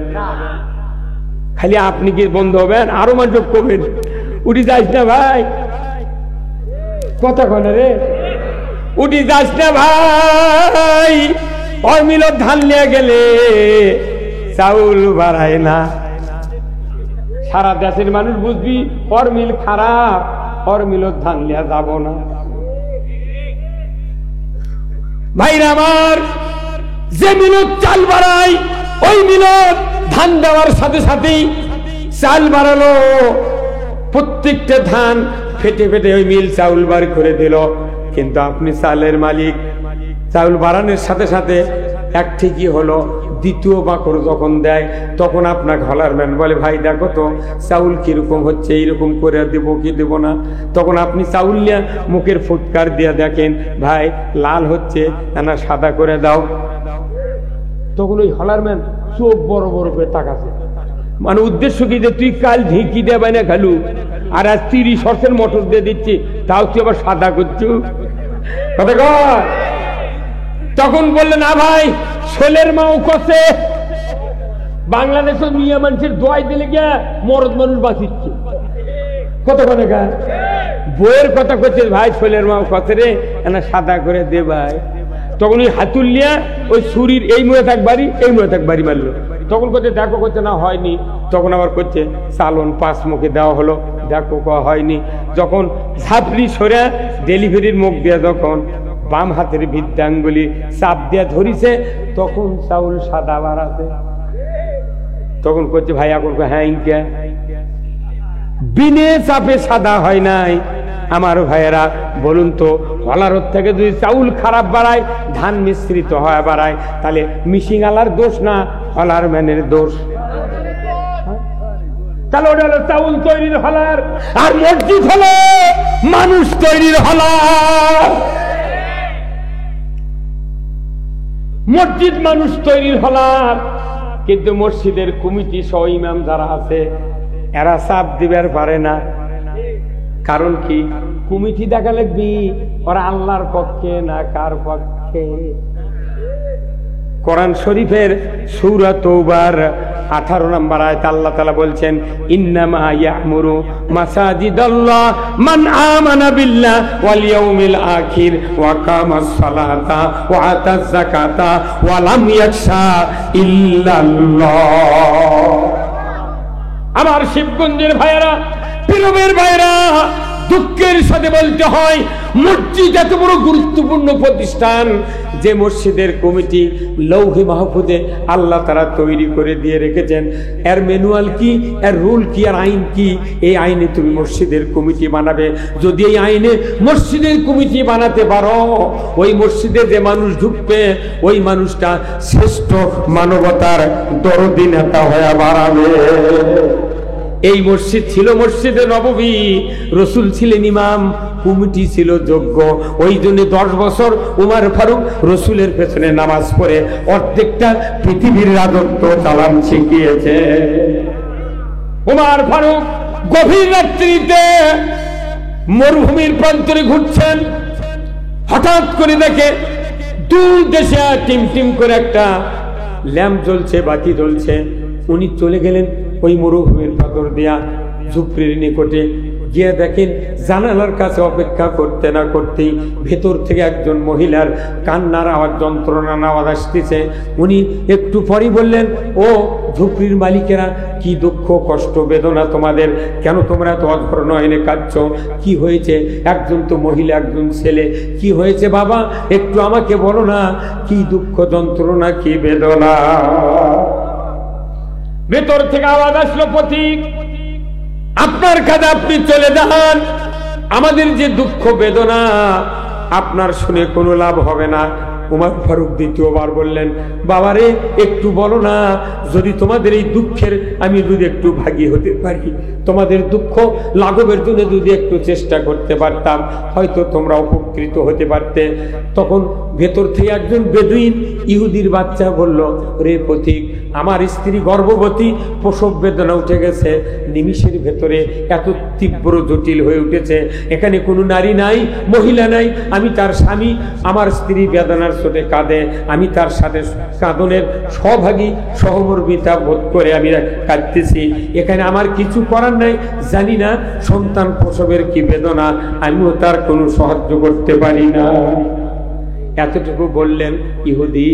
খালি আপনি কি বন্ধ হবেন? আরো মানুষ করবেন, উঠি যাস না ভাই, কতক্ষণ রে উঠি যাস না ভাই, ওর মিলো ধান লিয়ে গেলে চাউল বাড়ায় না। সারা দেশের মানুষ বুঝবি ওর মিল খারাপ, ওর মিলো ধান লিয়া যাব না। ভাইরা আমার, যে মিলত চাল বাড়ায় ওই মিলত ধান দেওয়ার সাথে সাথেই চাল বাড়ালো, প্রত্যেকটা ধান ফেটে ফেটে ওই মিল চাউল বার করে দিল। কিন্তু আপনি চালের মালিক, চাউল বাড়ানোর সাথে সাথে এক ঠিকই হলো, দ্বিতীয় বাকর যখন দেয় তখন আপনার হলারম্যান বলে, ভাই দেখো তো চাউল কিরকম হচ্ছে, এইরকম করে দেবো কি দেব না? তখন আপনি চাউল নিয়ে মুখের ফুটকার দিয়ে দেখেন, ভাই লাল হচ্ছে না সাদা করে দাও। তখন ওই হলারম্যান চোখ বড় বড় করে তাকাছে, মানে উদ্দেশ্য কি যে তুই কাল ঢেঁকি দেবে না খালু, আর আজ 30 হর্সের মোটর দিয়ে দিচ্ছি, তাও তুই আবার সাদা করছু। তখন বললেন, না ভাই ছেলের মাও কষে, বাংলাদেশের মিয়া মানুষের দোয়াই দিলে গিয়া মরদ মানুষ বাঁচিচ্ছে। কতক্ষণ বইয়ের কথা করছে, ভাই ছেলের মাও কষে রে, না সাদা করে দে ভাই। তখন ওই হাতুল নিয়ে ওই ছুরির এই মুড়ে থাক বাড়ি, এই মুড়ে থাক বাড়ি মারলো। তখন করছে দেখো, করছে না হয়নি। তখন আবার করছে চালন 5 মুখে দেওয়া হলো, দেখো হয়নি। যখন ঝাপড়ি সরে ডেলিভারির মুখ দিয়ে যখন বাম হাতের বৃদ্ধাঙ্গুলি চাপ দিয়ে ধরিছে, তখন চাউল সাদা বাড়াছে। তখন করছে ভাই এখন, হ্যাঁ ইনকে বিনে চাপে সাদা হয় নাই। আমার ভাইয়েরা বলুন তো, হলারত থেকে যদি চাউল খারাপ বাড়ায়, ধান মিশ্রিত হয় বাড়ায়, তাহলে মিশিং আলার দোষ না হলার ম্যানের দোষ? তাহলে ওটা হলো চাউল তৈরির হলার, আর মসজিদ হলো মানুষ তৈরির হলার। মসজিদ মানুষ তৈরির হলার, কিন্তু মসজিদের কমিটি সহ ইমাম যারা আছে এরা চাপ দিবার পারে না। কারণ কি? কমিটি দেখা লাগবি ওরা আল্লাহর পক্ষে না কার পক্ষে। কোরআন শরীফের সূরা তওবার 18 নম্বর আয়াত আল্লাহ তাআলা বলছেন, ইন্নামা ইয়া'মুরু মাসাজিদাল্লাহ মান আমানা বিল্লাহ ওয়াল ইয়াউমিল আখির ওয়া কামাস সালাতা ওয়া আতাজ যাকাতা ওয়া লাম ইয়াখশা ইল্লাল্লাহ। আমার শিবগঞ্জের ভাইয়েরা, পীরবের ভাইয়েরা, দুঃখের সাথে বলতে হয়, মসজিদ এত বড় গুরুত্বপূর্ণ প্রতিষ্ঠান, যে মসজিদের কমিটি লৌহে মাহফুজে আল্লাহ তারা তৈরি করে দিয়ে রেখেছেন। এর ম্যানুয়াল কি, এর রুল কি, আর আইন কি, এই আইনে তুমি মসজিদের কমিটি বানাবে। যদি এই আইনে মসজিদের কমিটি বানাতে পারো, ওই মসজিদে যে মানুষ ঢুকবে ওই মানুষটা শ্রেষ্ঠ মানবতার দরদি নেতা হয়ে বাড়াবে। এই মসজিদ ছিল মসজিদে নববী, রসুল ছিলেন ইমাম, কমিটি ছিল যোগ্য। ওই জন্য 10 বছর উমর ফারুক রসুলের পেছনে নামাজ পড়ে অর্ধেকটা পৃথিবীর রাজত্ব চালান শিখিয়েছে। উমর ফারুক গভীর রাত্রিতে মরুভূমির প্রান্তরে ঘুরছেন, হঠাৎ করে দেখে দূর দেশে টিম টিম করে একটা ল্যাম্প জ্বলছে, বাতি জ্বলছে। উনি চলে গেলেন ওই মরুভূমির পাথর দিয়া ঝুপড়ির নিকটে গিয়ে দেখেন জানালার কাছে অপেক্ষা করতে না করতেই ভেতর থেকে একজন মহিলার কান্নার আওয়াজ, যন্ত্রণার আওয়াজ আসতেছে। উনি একটু পরই বললেন, ও ঝুপড়ির মালিকেরা, কি দুঃখ কষ্ট বেদনা তোমাদের, কেন তোমরা এত অধর নয়নে কাঁদছো, কি হয়েছে? একজন তো মহিলা, একজন ছেলে। কি হয়েছে বাবা, একটু আমাকে বলো না, কি দুঃখ যন্ত্রণা, কি বেদনা? ভেতর থেকে আওয়াজ আসলো, পথিক আপনার কাজে আপনি চলে যান, আমাদের যে দুঃখ বেদনা আপনার শুনে কোনো লাভ হবে না। উমর ফারুক দ্বিতীয়বার বললেন, বাবারে একটু বলো না, যদি তোমাদের এই দুঃখের আমি যদি একটু ভাগী হতে পারি, তোমাদের দুঃখ লাঘবের জন্য যদি একটু চেষ্টা করতে পারতাম, হয়তো তোমরা উপকৃত হতে পারতে। তখন ভেতর থেকে একজন বেদুইন ইহুদির বাচ্চা বলল, রে পথিক, আমার স্ত্রী গর্ভবতী, প্রসব বেদনা উঠে গেছে, নিমিষের ভেতরে এত তীব্র জটিল হয়ে উঠেছে, এখানে কোনো নারী নাই, মহিলা নাই, আমি তার স্বামী, আমার স্ত্রী বেদনার চোটে কাঁদে, আমি তার সাথে কাঁদনের সহভাগী সহমর্মিতা বোধ করে আমি কাঁদতেছি, এখানে আমার কিছু করার নাই, জানি না সন্তান প্রসবের কি বেদনা, আমিও তার কোনো সাহায্য করতে পারি না। এতটুকু বললেন ইহুদি।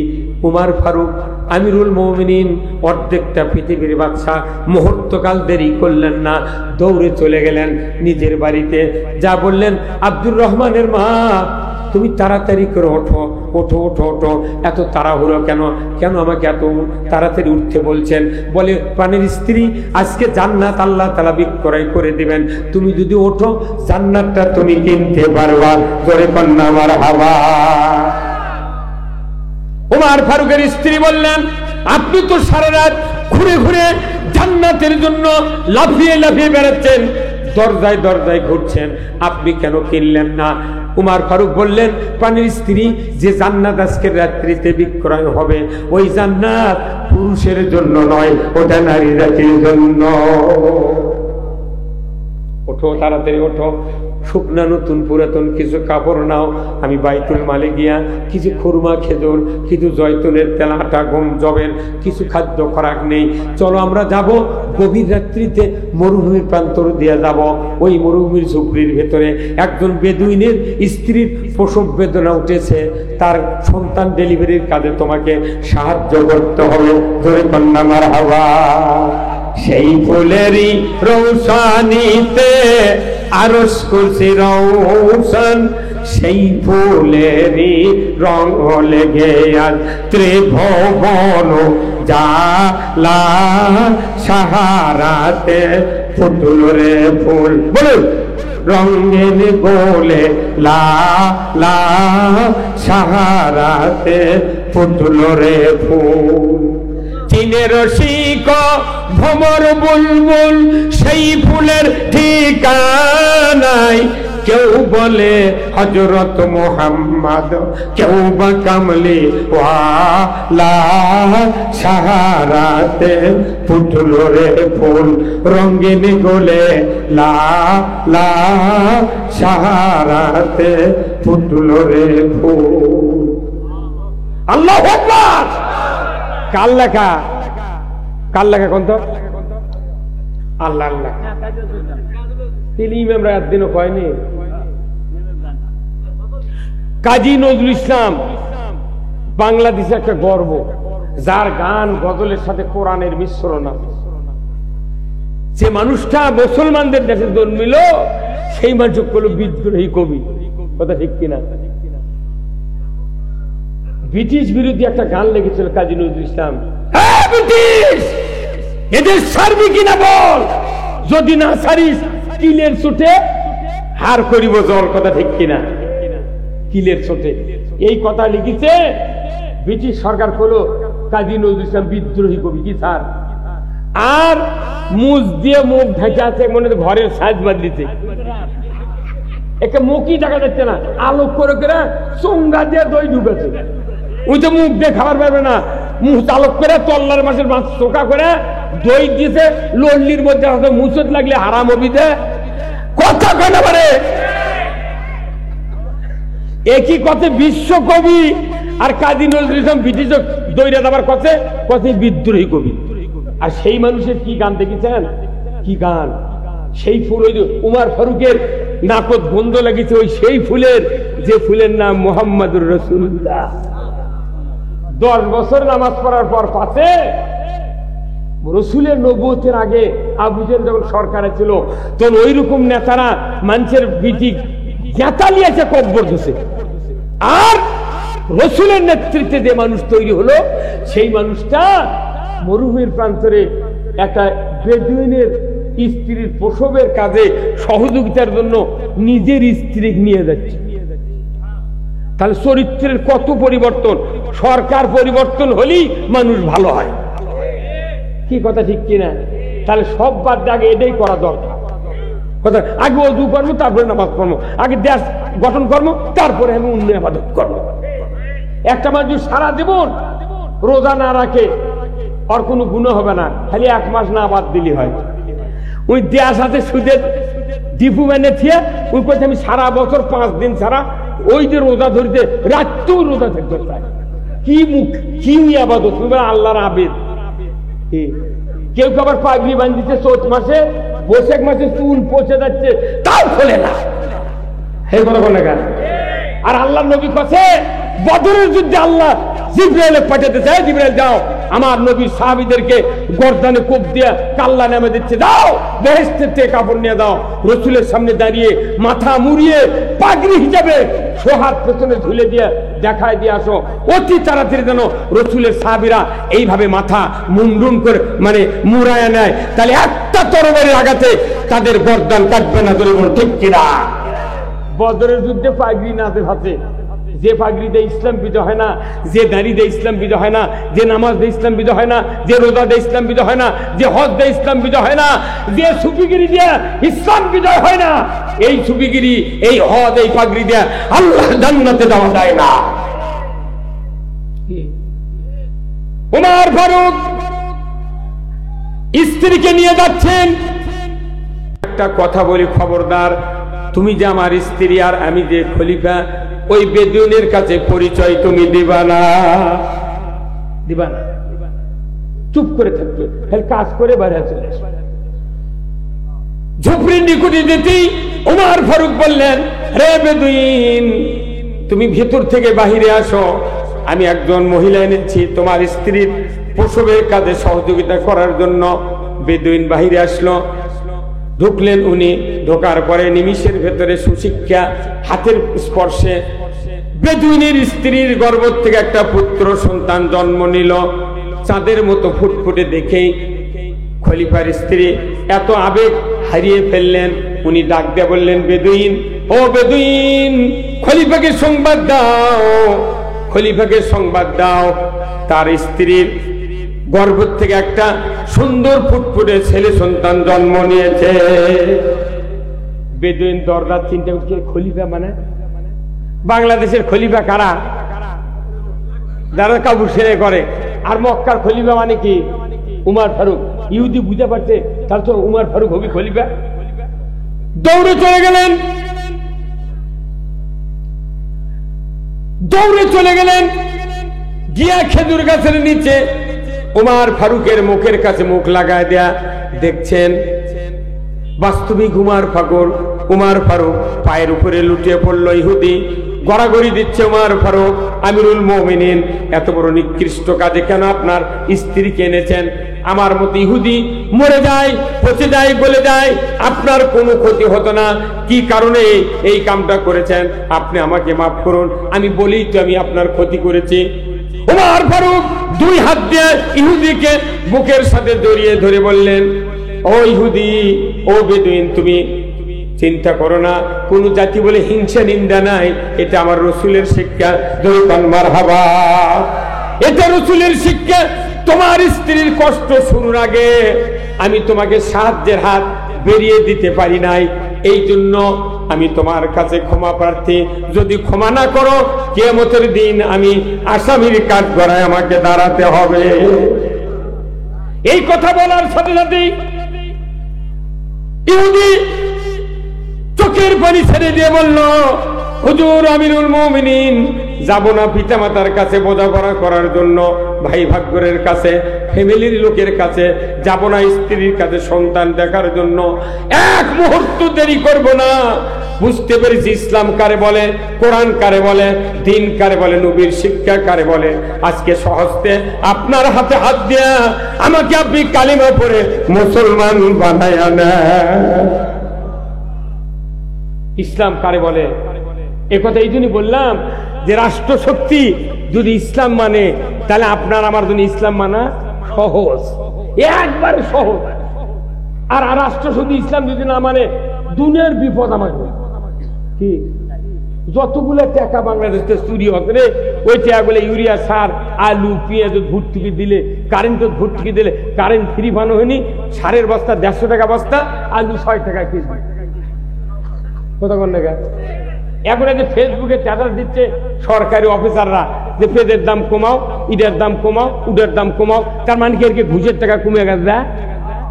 উমর ফারুক আমিরুল মুমিনিন, অর্ধেকটা পৃথিবীর বাদশা, মুহূর্তকাল দেরি করলেন না, দৌড়ে চলে গেলেন নিজের বাড়িতে। যা বললেন, আব্দুর রহমানের মা, তুমি তাড়াতাড়ি করে ওঠো, ওঠো ওঠো ওঠো, এত তাড়াহুড়ো কেন, কেন আমাকে এত তাড়াতাড়ি উঠতে বলছেন? বলে, প্রাণের স্ত্রী, আজকে জান্নাত আল্লাহ তাআলা বিক্রয় করে দিবেন, তুমি যদি ওঠো জান্নাতটা তুমি কিনতে পারবা। জোরে কন্যা মারহাবা। উমর ফারুকের স্ত্রী বললেন, আপনি তো সারা রাত ঘুরে ঘুরে জান্নাতের জন্য লাফিয়ে লাফিয়ে বেড়াচ্ছেন, দরজায় দরজায় ঘুরছেন, আপনি কেন কিনলেন না? উমর ফারুক বললেন, প্রাণের স্ত্রী, যে জান্নাত আজকের রাত্রিতে বিক্রয় হবে, ওই জান্নাত পুরুষের জন্য নয়, ওটা নারী জাতির জন্য। ওঠো, তাড়াতাড়ি ওঠো, শুকনা নতুন পুরাতন কিছু কাপড় নাও, আমি বাইতুল মালে গিয়া কিছু খুরমা, খেজুর, কিছু জয়তুনের তেল, আটা, গম, জবের কিছু খাদ্য খোরাক নেই, চলো আমরা যাব গভীর রাত্রিতে মরুভূমির প্রান্তর দিয়ে যাব। ওই মরুভূমির ঝুপড়ির ভেতরে একজন বেদুইনের স্ত্রীর প্রসব বেদনা উঠেছে, তার সন্তান ডেলিভারির কাজে তোমাকে সাহায্য করতে হবে। জোরে কন্যা মারহাবা। সেই ফুলেরই রৌশানিতে আরশ কুরসি রৌশন, সেই ফুলেরই রং লেগে আজ ত্রিভুবন জালা, সাহারাতে ফুটল রে ফুল, বলুন, রঙিন গোলে লা লা, সাহারাতে ফুটল রে ফুল। চীনের শিক ভ্রমর বুলবুল, সেই ফুলের ঠিকানাই, কেউ বলে হযরত মুহাম্মদ, কেউ বা কামলি ওয়ালা, সাহারাতে ফুটল রে ফুল, রঙিন গোলে লা লা, সাহারাতে ফুটল রে ফুল। আল্লাহু আকবার। কার লেখা? কার লেখা কোন তো? আল্লাহ আল্লাহ। তিনি ইমামরা একদিনও কয়নি। কাজী নজরুল ইসলাম বাংলাদেশে একটা গর্ব, যার গান গজলের সাথে কোরআনের মিশ্রণ আছে। যে মানুষটা মুসলমানদের দেশে জন্মিল, সেই মানুষ হলো বিদ্রোহী কবি। কথা ঠিক কিনা? ব্রিটিশ বিরোধী একটা গান লেগেছিল কাজী নজরুল ইসলাম, হ্যাঁ ব্রিটিশ, এদের সারবি কিনা বল, যদি না সারিস কিলের চোটে হার করিব জল। কথা ঠিক কিনা? কিলের চোটে এই কথা লিখেছে ব্রিটিশ সরকার। হলো কাজী নজরুল ইসলাম বিদ্রোহী কবি কি স্যার? আর মুখ দিয়ে মুখ ঢেকে আছে, মনে ঘরের সাজ বাঁধিতে। একে মুখই দেখা যাচ্ছে না, আলোক করে করে চোঙ্গা দিয়ে দই ঢুকেছে। ওই তো মুখ দিয়ে খাবার পারবে না, মুখ চালক করে তল্লার মাছের মাছ চোখা করে দই দিয়েছে, লল্লির মধ্যে হয়তো মুসত লাগলে হারাম হবিতে কথা কেন পারে। একই কথা বিশ্বকবি আর কাজী নজরুল ইসলাম ব্রিটিশ দইরা দেবার কথা বিদ্রোহী কবি। আর সেই মানুষের কি গান দেখেছেন, কি গান, সেই ফুল ওই উমার ফারুকের নাকত গন্ধ লেগেছে ওই সেই ফুলের, যে ফুলের নাম মুহাম্মাদুর রাসূলুল্লাহ। 10 বছর নামাজ পড়ার পর পাশে রসুলের নবুয়তের আগে আবু জেহেল যখন সরকারে ছিল তখন ওই রকম নেতারা মানুষের বিটি জেতা নিয়েছে কব্বর ধসে। আর রসুলের নেতৃত্বে যে মানুষ তৈরি হলো সেই মানুষটা মরুভূমির প্রান্তরে একটা বেদুইনের স্ত্রীর প্রসবের কাজে সহযোগিতার জন্য নিজের স্ত্রী নিয়ে যাচ্ছে। তাহলে চরিত্রের কত পরিবর্তন, সরকার পরিবর্তন হলেই মানুষ ভালো হয়, কি কথা ঠিক কিনা? তাহলে সব বাদ আগে এটাই করা দরকার। কথা আগে ওযু করবো, তারপরে নামাজ পড়বো, আগে দেশ গঠন করবো, তারপরে আমি অন্য ইবাদত করবো। একটা মানুষ সারা জীবন রোজা না রাখে আর কোনো গুনাহ হবে না, খালি 1 মাস না বাদ দিলি হয়। ওই দেয়ার সাথে সুদের ডিপু মেনে থিয়ে ওই কথা আমি সারা বছর 5 দিন ছাড়া ওই যে রোজা ধরতে রাত্রেও রোজা থাকতে চাই। কি মুখ, কি ইবাদত, আল্লাহর আবেদ। কেউ আবার পাগড়ি বাঁধিতে চৈত মাসে, বৈশাখ মাসে চুল পচে যাচ্ছে, তাও খোলে না। আর আল্লাহ নবী কাছে বদরের যুদ্ধে আল্লাহ জিবরাইলে পাঠাতে চায়, জিবরাইল যাও আমার নবীর সাহাবীদেরকে গর্দানে কোপ দিয়ে কাল্লা নামে দিচ্ছে, যাও বেহেশতের থেকে কাপড় নিয়ে দাও। রসুলের সামনে দাঁড়িয়ে মাথা মুড়িয়ে পাগড়ি হিসাবে সোহাত পেছনে ঝুলে দিয়ে দেখায় দিয়ে আসো, অতি তাড়াতাড়ি যেন রসুলের সাহাবীরা এইভাবে মাথা মুন্ডুন করে মানে মুড়ায়া নেয়, তাহলে একটা তরবারির আঘাতে তাদের গর্দান কাটবে না। ঠিক কিনা? বদরের যুদ্ধে পাগড়ি না হাতে, যে পাগড়ি দিয়ে ইসলাম বিজয় হয় না, যে দাড়ি দিয়ে ইসলাম বিজয় হয় না, যে নামাজ দিয়ে ইসলাম বিজয় হয় না, যে রোজা দিয়ে ইসলাম বিজয় হয় না, যে হজ দিয়ে ইসলাম বিজয় হয় না, যে সুফিগিরি দিয়ে ইসলাম বিজয় হয় না, এই সুফিগিরি, এই হজ, এই পাগড়ি দিয়ে আল্লাহ জান্নাতে যাওয়া যায় না। ওমর ফারুক স্ত্রীকে নিয়ে যাচ্ছেন। একটা কথা বলি, খবরদার, তুমি যে আমার স্ত্রী আর আমি যে খলিফা, ওই বেদুইনের কাছে পরিচয় তুমি দিবা না, দিবা না, চুপ করে থাকবে, কাজ করে বাইরে চলে আসবে। ঝুপড়ির নিকটে যেতেই ওমর ফারুক বললেন, রে বেদুইন, তুমি ভেতর থেকে বাহিরে আসো, আমি একজন মহিলা এনেছি তোমার স্ত্রীর প্রসবের কাজে সহযোগিতা করার জন্য। বেদুইন বাহিরে আসলো, ঢুকলেন উনি। ঢোকার পরে নিমিষের ভেতরে সুশিক্ষা, হাতের স্পর্শে বেদুইনের স্ত্রীর গর্ভ থেকে একটা পুত্র সন্তান জন্ম নিল। চাঁদের মতো ফুটফুটে দেখেই খলিফার স্ত্রী এত আবেগ হারিয়ে ফেললেন। উনি ডাক দিয়ে বললেন, বেদুইন, ও বেদুইন, খলিফাকে সংবাদ দাও, খলিফাকে সংবাদ দাও, তার স্ত্রীর গর্ভ থেকে একটা সুন্দর ফুটফুটে ছেলে সন্তান জন্ম নিয়েছে। বেদুইন দরদার চিন্তা করছে, খলিফা মানে বাংলাদেশের খলিফা কারা? যারা কাবু সেরে করে। আর মক্কার খলিফা মানে কি? উমর ফারুক। ইহুদি বুঝতে পারছে, তার তো উমর ফারুক হবি খলিফা। দৌড়ে চলে গেলেন, দৌড়ে চলে গেলেন, গিয়া খেজুর গাছের নিচে উমর ফারুকের মুখের কাছে মুখ লাগায় দেয়া। দেখছেন বাস্তবিক উমর ফারুক পায়ের উপরে লুটিয়ে পড়ল। ইহুদি গড়াগড়ি দিচ্ছে, উমর ফারুক আমিরুল মুমিনিন, এত বড় নিকৃষ্ট কাজে কেন আপনার স্ত্রীকে এনেছেন? আমার মতো ইহুদি মরে যায়, পচে যায়, গলে যায়, আপনার কোনো ক্ষতি হতো না, কি কারণে এই কামটা করেছেন? আপনি আমাকে মাফ করুন, আমি বলেই তো আমি আপনার ক্ষতি করেছি। উমর ফারুক 2 হাত দিয়ে ইহুদিকে বুকের সাথে জড়িয়ে ধরে বললেন, ও ইহুদি, ও বেদুইন, তুমি চিন্তা করো না, কোন জাতি বলে হিংসা নিন্দা নাই, এটা আমার রসুলের শিক্ষা। দরকার মারহাবা, এটা রসুলের শিক্ষা। তোমার স্ত্রীর কষ্ট শুরুর আগে আমি তোমাকে সাহায্যের হাত বেরিয়ে দিতে পারি নাই, এই জন্য আমি তোমার কাছে ক্ষমা প্রার্থী, যদি ক্ষমা না করো কিয়ামতের দিন আমি আসামির কাঠগড়ায় আমাকে দাঁড়াতে হবে। এই কথা বলার সাথে সাথেই ইহুদি চোখের পানি ছেড়ে দিয়ে বলল, হুজুর আমিরুল মুমিনিন, যাব না পিতামাতার কাছে বোঝাপড়া করার জন্য, ভাই ভাগ্যের কাছে, ফ্যামিলির লোকের কাছে যাব না, স্ত্রীর কাছে সন্তান দেখার জন্য এক মুহূর্ত দেরি করব না। বুঝতে পেরেছি ইসলাম কারে বলে, কোরআন কারে বলে, দিন কারে বলে, নবীর শিক্ষা কারে বলে। আজকে সহজতে আপনার হাতে হাত দিয়া আমাকে আপনি কালিমা পড়ে মুসলমান বানায়া নেন। ইসলাম কারে বলে এ কথা এই জন্যই বললাম যে রাষ্ট্রশক্তি যদি ইসলাম মানে তাহলে আপনার আমার জন্য ইসলাম মানা সহজ, একবারে সহজ। আর রাষ্ট্রশক্তি ইসলাম যদি না মানে দুনিয়ার বিপদ আমাকে। কি যতগুলো টাকা বাংলাদেশে চুরি হবে রে, ওই টাকাগুলো ইউরিয়া সার, আলু, পেঁয়াজ ভর্তুকি দিলে, কারেন্ট ভর্তুকি দিলে, কারেন্ট ফ্রি বানো হয়নি, সারের বস্তা 150 টাকা বস্তা, আলু 6 টাকা কেজি। কতক্ষণ টাকা? এখন যে ফেসবুকে স্ট্যাটাস দিচ্ছে সরকারি অফিসাররা যে পেঁয়াজের দাম কমাও, ইটের দাম কমাও, উটের দাম কমাও, তার মানে কি এর কি ঘুষের টাকা কমে গেছে?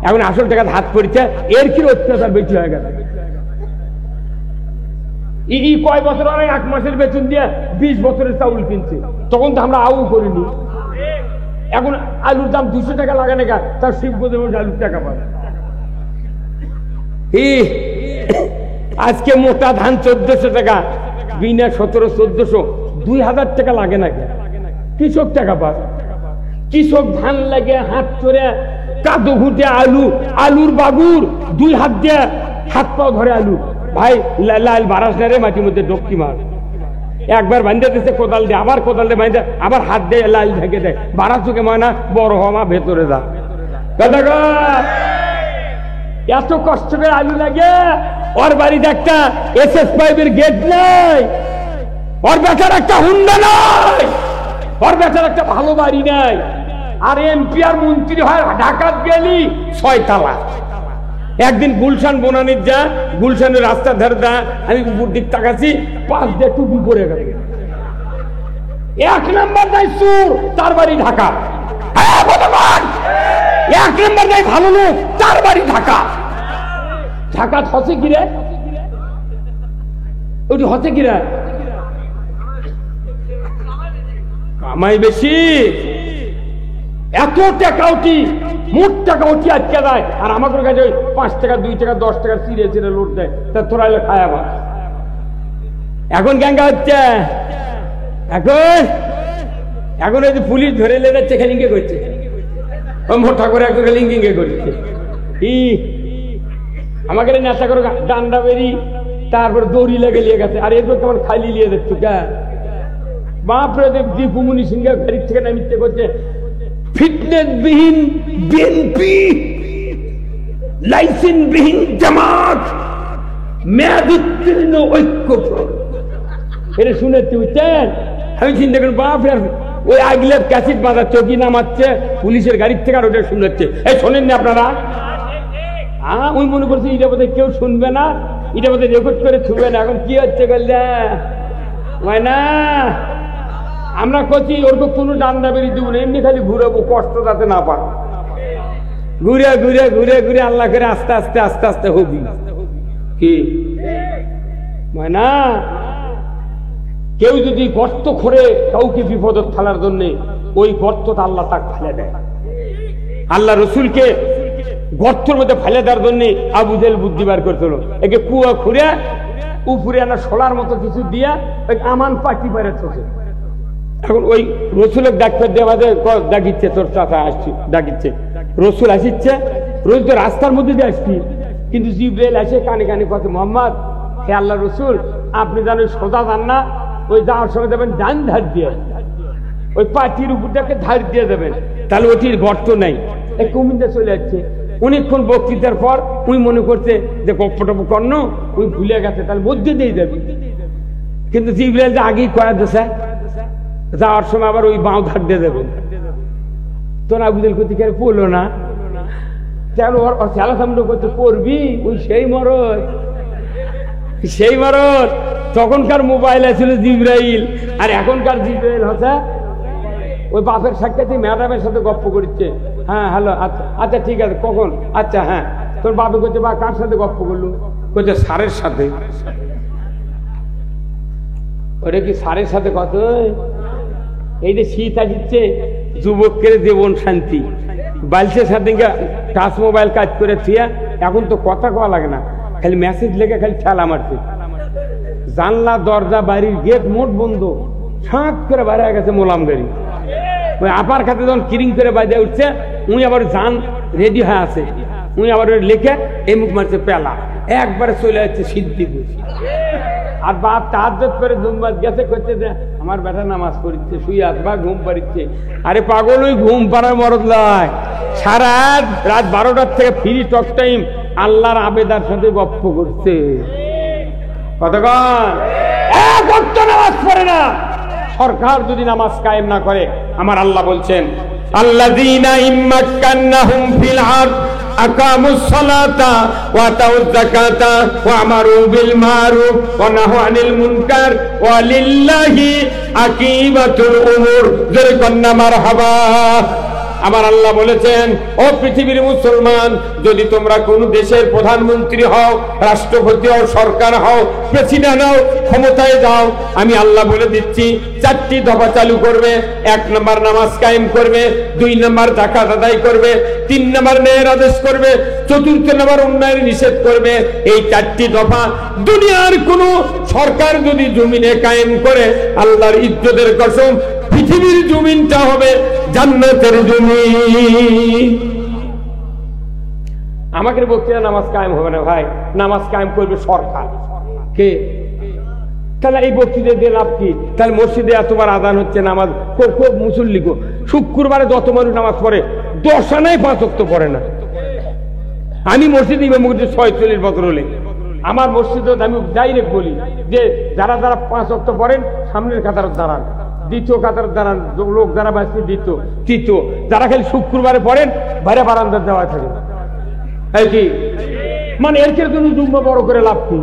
এখন আসল টাকা হাত পড়ছে, এর কি অত্যাচার বেশি হয়ে গেছে। কয় বছর আগে 1 মাসের বেতন দিয়ে 20 বছরের চাউল কিনছে, তখন তো আমরা আউ করিনি। এখন আলুর দাম 200 টাকা লাগে না, তার শিবগঞ্জে আলুর টাকা পাবে। আজকে মোটা ধান 1400 টাকা, বিনা 1700-1400, 2000 টাকা লাগে না। কৃষক টাকা পায়, কৃষক ধান লাগে হাত চড়ে কাদো ঘুটে আলু, আলুর বাগুর 2 হাত দিয়ে হাত পাও ধরে আলু। ভাই লাল বারাস না রে, মাটির মধ্যে ডবকি মার, একবার বাঁধে দিচ্ছে কোদাল দিয়ে, আবার কোদাল দিয়ে বাঁধে, আবার হাত দিয়ে লাল ঢেকে দেয়, বারাস চোখে মানা বড় হওয়া ভেতরে যা। এত কষ্ট করে আলু লাগে। ওর বাড়িতে একটা SS5 গেট নাই, ওর বেচার একটা হুন্ডা নাই, ওর বেচার একটা ভালো বাড়ি নাই। আর এমপি আর মন্ত্রী হয় ঢাকাত গেলি 6 তালা। একদিন গুলশান বনানির যা, গুলশানের রাস্তা ধারে দা, আমি উপর দিক তাকাচ্ছি, 5 দিয়ে টুপি পরে গেল। 1 নম্বর নাই সুর, তার বাড়ি ঢাকা। 1 নম্বর নাই ভালো লোক, তার বাড়ি ঢাকা। ঢাকা হচ্ছে কিরে, ওটি হচ্ছে কিরা কামাই বেশি, এত টাকা উঠি, মোট টাকা উঠি আটকে দেয়। আর আমাদের কাছে 5 টাকা 2 টাকা 10 টাকা চিড়ে চিড়ে লোট দেয়, তা তোরা এলে খায় আবার। এখন গ্যাঙ্গা হচ্ছে, এখন এই যে পুলিশ ধরে লেগে চেকিং করছে, মোটা করে একটু লিঙ্কিং করছে। আমাকে নেশা করে ডান্ডা বেরি, তারপর দড়ি লেগে লিয়ে গেছে। আর এরপর কেমন খালি লিয়ে দিচ্ছ কে বাপরে, দীপুমনি সিংহের গাড়ির থেকে নামিতে করছে ফিটনেস বিহীন বিএনপি, লাইসেন্স বিহীন জামাত, মেয়াদ উত্তীর্ণ ঐক্যফ্রন্ট। এটা শুনেছি বুঝছেন? আমি চিন্তা করি বাপরে, ওই আগলে ক্যাসিড বাঁধা চৌকি নামাচ্ছে পুলিশের গাড়ির থেকে, আর ওটা শুনেছে। এই শোনেননি আপনারা? ওই মনে করছি এটা বোধহয় কেউ শুনবে না, এটা বোধহয় রেকর্ড করে ছুবে না। এখন কি হচ্ছে বললে না, আমরা করছি ওরকম কোনো ডান্ডা বেরিয়ে দেবো না, এমনি খালি ঘুরাবো, কষ্ট যাতে না পাক। ঘুরে ঘুরে ঘুরে ঘুরে আল্লাহ করে আস্তে আস্তে আস্তে আস্তে হবি। কি না, কেউ যদি গর্ত করে কাউকে বিপদত ফেলার জন্য, ওই গর্তটা আল্লাহ তাক ফেলে দেয়। আল্লাহ রসুলকে গর্তের মধ্যে ফেলে দেওয়ার জন্য আবু জেহেল বুদ্ধি বার করছিল, একে কুয়া খুঁড়ে উপরে আনা সোলার মতো কিছু দিয়া আমান পাখি পারে চোখে। এখন ওই রসুলের ডাক্তার দিয়ে আমাদের ডাকিচ্ছে, তোর চাচা আসছি ডাকিচ্ছে, রসুল আসিচ্ছে, রোজ তো রাস্তার মধ্যে দিয়ে আসছি, কিন্তু জিবরাইল আসে কানে কানে কথা, মোহাম্মদ হে আল্লাহ রসুল, আপনি জানেন সোজা যান না, ওই যাওয়ার সময় দেবেন ডান ধার দিয়ে, ওই পাটির উপরটাকে ধার দিয়ে দেবেন, তাহলে ওটির গর্ত নাই। এই কুমিল্লা চলে যাচ্ছে। অনেকক্ষণ বক্তৃতার পর উনি মনে করছে যে গপ্পটপ কর্ণ উনি ভুলে গেছে, তাহলে মধ্যে দিয়ে যাবে। কিন্তু জিবরাইল যে আগেই করা দিয়েছে, যাওয়ার সময় আবার ওই বাঁ ধার দিয়ে দেবেন। তোর আবু জেহেল কোথা থেকে পড়লো না, কেন ওর খেলা সামনে করতে পড়বি, ওই সেই মরদ সেই মারণ তখনকার মোবাইল আছিল জিব্রাইল, আর এখনকার জিব্রাইল হচ্ছে ওই বাপের সাক্ষাতে ম্যাডামের সাথে গপ্প করছে। হ্যাঁ হ্যালো, আচ্ছা আচ্ছা ঠিক আছে, কখন? আচ্ছা হ্যাঁ। তোর বাপে করছে বা কার সাথে গপ্প করলো? করছে স্যারের সাথে। ওটা কি স্যারের সাথে কত? এই যে শীত আসছে, যুবকের জীবন শান্তি, বালসের সাথে টাচ মোবাইল কাজ করে থিয়া এখন তো কথা কওয়া লাগে না, খালি মেসেজ লেগে খালি ঠেলা মারছে। জানলা দরজা বাড়ির গেট মোট বন্ধ, ছাঁক করে বাইরে গেছে মোলাম গাড়ি। ওই আপার খাতে যখন কিরিং করে বাজে উঠছে, উনি আবার যান রেডি হয়ে আছে, উনি আবার লিখে এই মুখ মারছে পেলা, একবারে চলে যাচ্ছে সিদ্ধিপুর। আর বাপ তাহাজ্জুদ করে জুম্মাত গেছে, করছে যে আমার বেটা নামাজ পড়ছে, শুয়ে আছে বা ঘুম পাড়িচ্ছে। আরে পাগল, ওই ঘুম পাড়ার মরদ লয়, সারা রাত 12টার থেকে ফ্রি টক টাইম আল্লাহর আবেদার সাথে গপ্প করছে। কতক্ষণ এক ওয়াক্ত নামাজ পড়ে না। সরকার যদি নামাজ কায়েম না করে, আমার আল্লাহ বলছেন আল্লাযীনা ইম্মাক্কান্নাহুম ফিল আরদ আকামুস সালাতা ওয়া আতাউয যাকাতা ওয়া আমারু বিল মারুফ ওয়া নাহু আনিল মুনকার ওয়া লিল্লাহি আকিবাতুল উমুর। জোরে কন্না মারহাবা। আমার আল্লাহ বলেছেন, ও পৃথিবীর মুসলমান, যদি তোমরা কোন দেশের প্রধানমন্ত্রী হও, রাষ্ট্রপতি হও, সরকার হও, প্রেসিডেন্ট হও, ক্ষমতায় যাও, আমি আল্লাহ বলে দিচ্ছি 4টি দফা চালু করবে। 1 নম্বর নামাজ কায়েম করবে, 2 নম্বর যাকাত আদায় করবে, 3 নম্বর ন্যায়ের আদেশ করবে, 4র্থ নম্বর অন্যায়ের নিষেধ করবে। এই 4টি দফা দুনিয়ার কোন সরকার যদি জমিনে কায়েম করে, আল্লাহর ইজ্জতের কসম, পৃথিবীর জমিনটা হবে জান্নাতের জমিন। আমাকে বক্তৃতা নামাজ কায়েম হবে না ভাই, নামাজ কায়েম করবে সরকার। কে? তাহলে এই বক্তৃতা দিয়ে লাভ কি? তাহলে মসজিদে এতবার আজান হচ্ছে, নামাজ খুব মুসল্লি গো, শুক্রবারে যত মানুষ নামাজ পড়ে 10 আনায় 5 ওয়াক্ত পড়ে না। আমি মসজিদে ইমাম করছি 46 বছর হলে, আমার মসজিদে আমি ডাইরেক্ট বলি যে যারা যারা 5 ওয়াক্ত পড়েন সামনের কাতার দাঁড়ান, দ্বিতীয় কাতার দাঁড়ান, লোক যারা বাঁচছে দ্বিতীয়, তৃতীয়, যারা খালি শুক্রবারে পড়েন বাইরে বারান্দার দেওয়া থাকে। এই কি মানে এর জন্য জুম্মা বড় করে লাভ কি?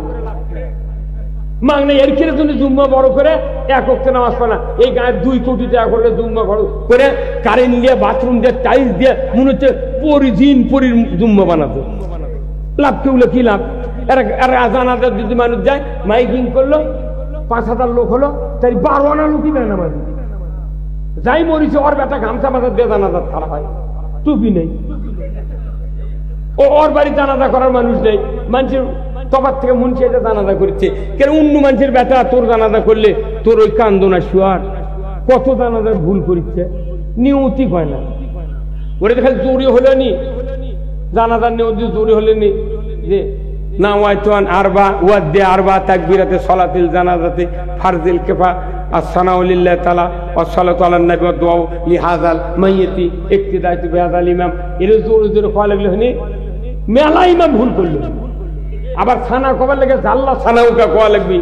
মানে এর জন্য জুম্মা বড় করে 1 ওয়াক্ত নামাজ পড়ে না। এই গায়ে 2 কোটি টাকা করে জুম্মা বড় করে কারেন্ট দিয়ে, বাথরুম দিয়ে, টাইলস দিয়ে, মনে হচ্ছে পরিজিন পরির জুম্মা বানাতো। লাভ কি হলো? কি লাভ? জানাজা যদি মানুষ যায়, মাইকিং করলো, 5,000 লোক হলো, তাই 12 আনা লোকই দেয় নামাজ। যাই মরিছে ওর বেটা গামছা মাথা দিয়ে জানাজা খারাপ হয়, টুপি নেই, ওর বাড়ি জানাজা করার মানুষ নেই। মানুষের তফাত থেকে মুন্সি এটা জানাজা করছে, কেন অন্য মানুষের বেটা তোর জানাজা করলে তোর ওই কান্দনা শুয়ার কত জানাজার ভুল করছে, নিয়তি হয় না। ওরে তো খালি জোরে হলে নি জানাজার নিয়তি, জোরে হলে নি যে নাওয়াইতুন আরবা ওয়াদ্দি আরবা তাকবীরাতে সলাতিল জানাজাতে ফারজিল কিফা আসসালামু লিল্লাহি তাআলা ওয়াসসালাতু আলান নবী ওয়া দুআ লিহাযাল মাইয়িতি ইক্তিদাতু বিহাযাল ইমাম। এর জোরে জোরে কওয়া লাগলো হনি মেলা ইমাম ভুল করলো। আবার ছানা কবার লাগে জাল্লা ছানা উকা কোয়া লাগবে,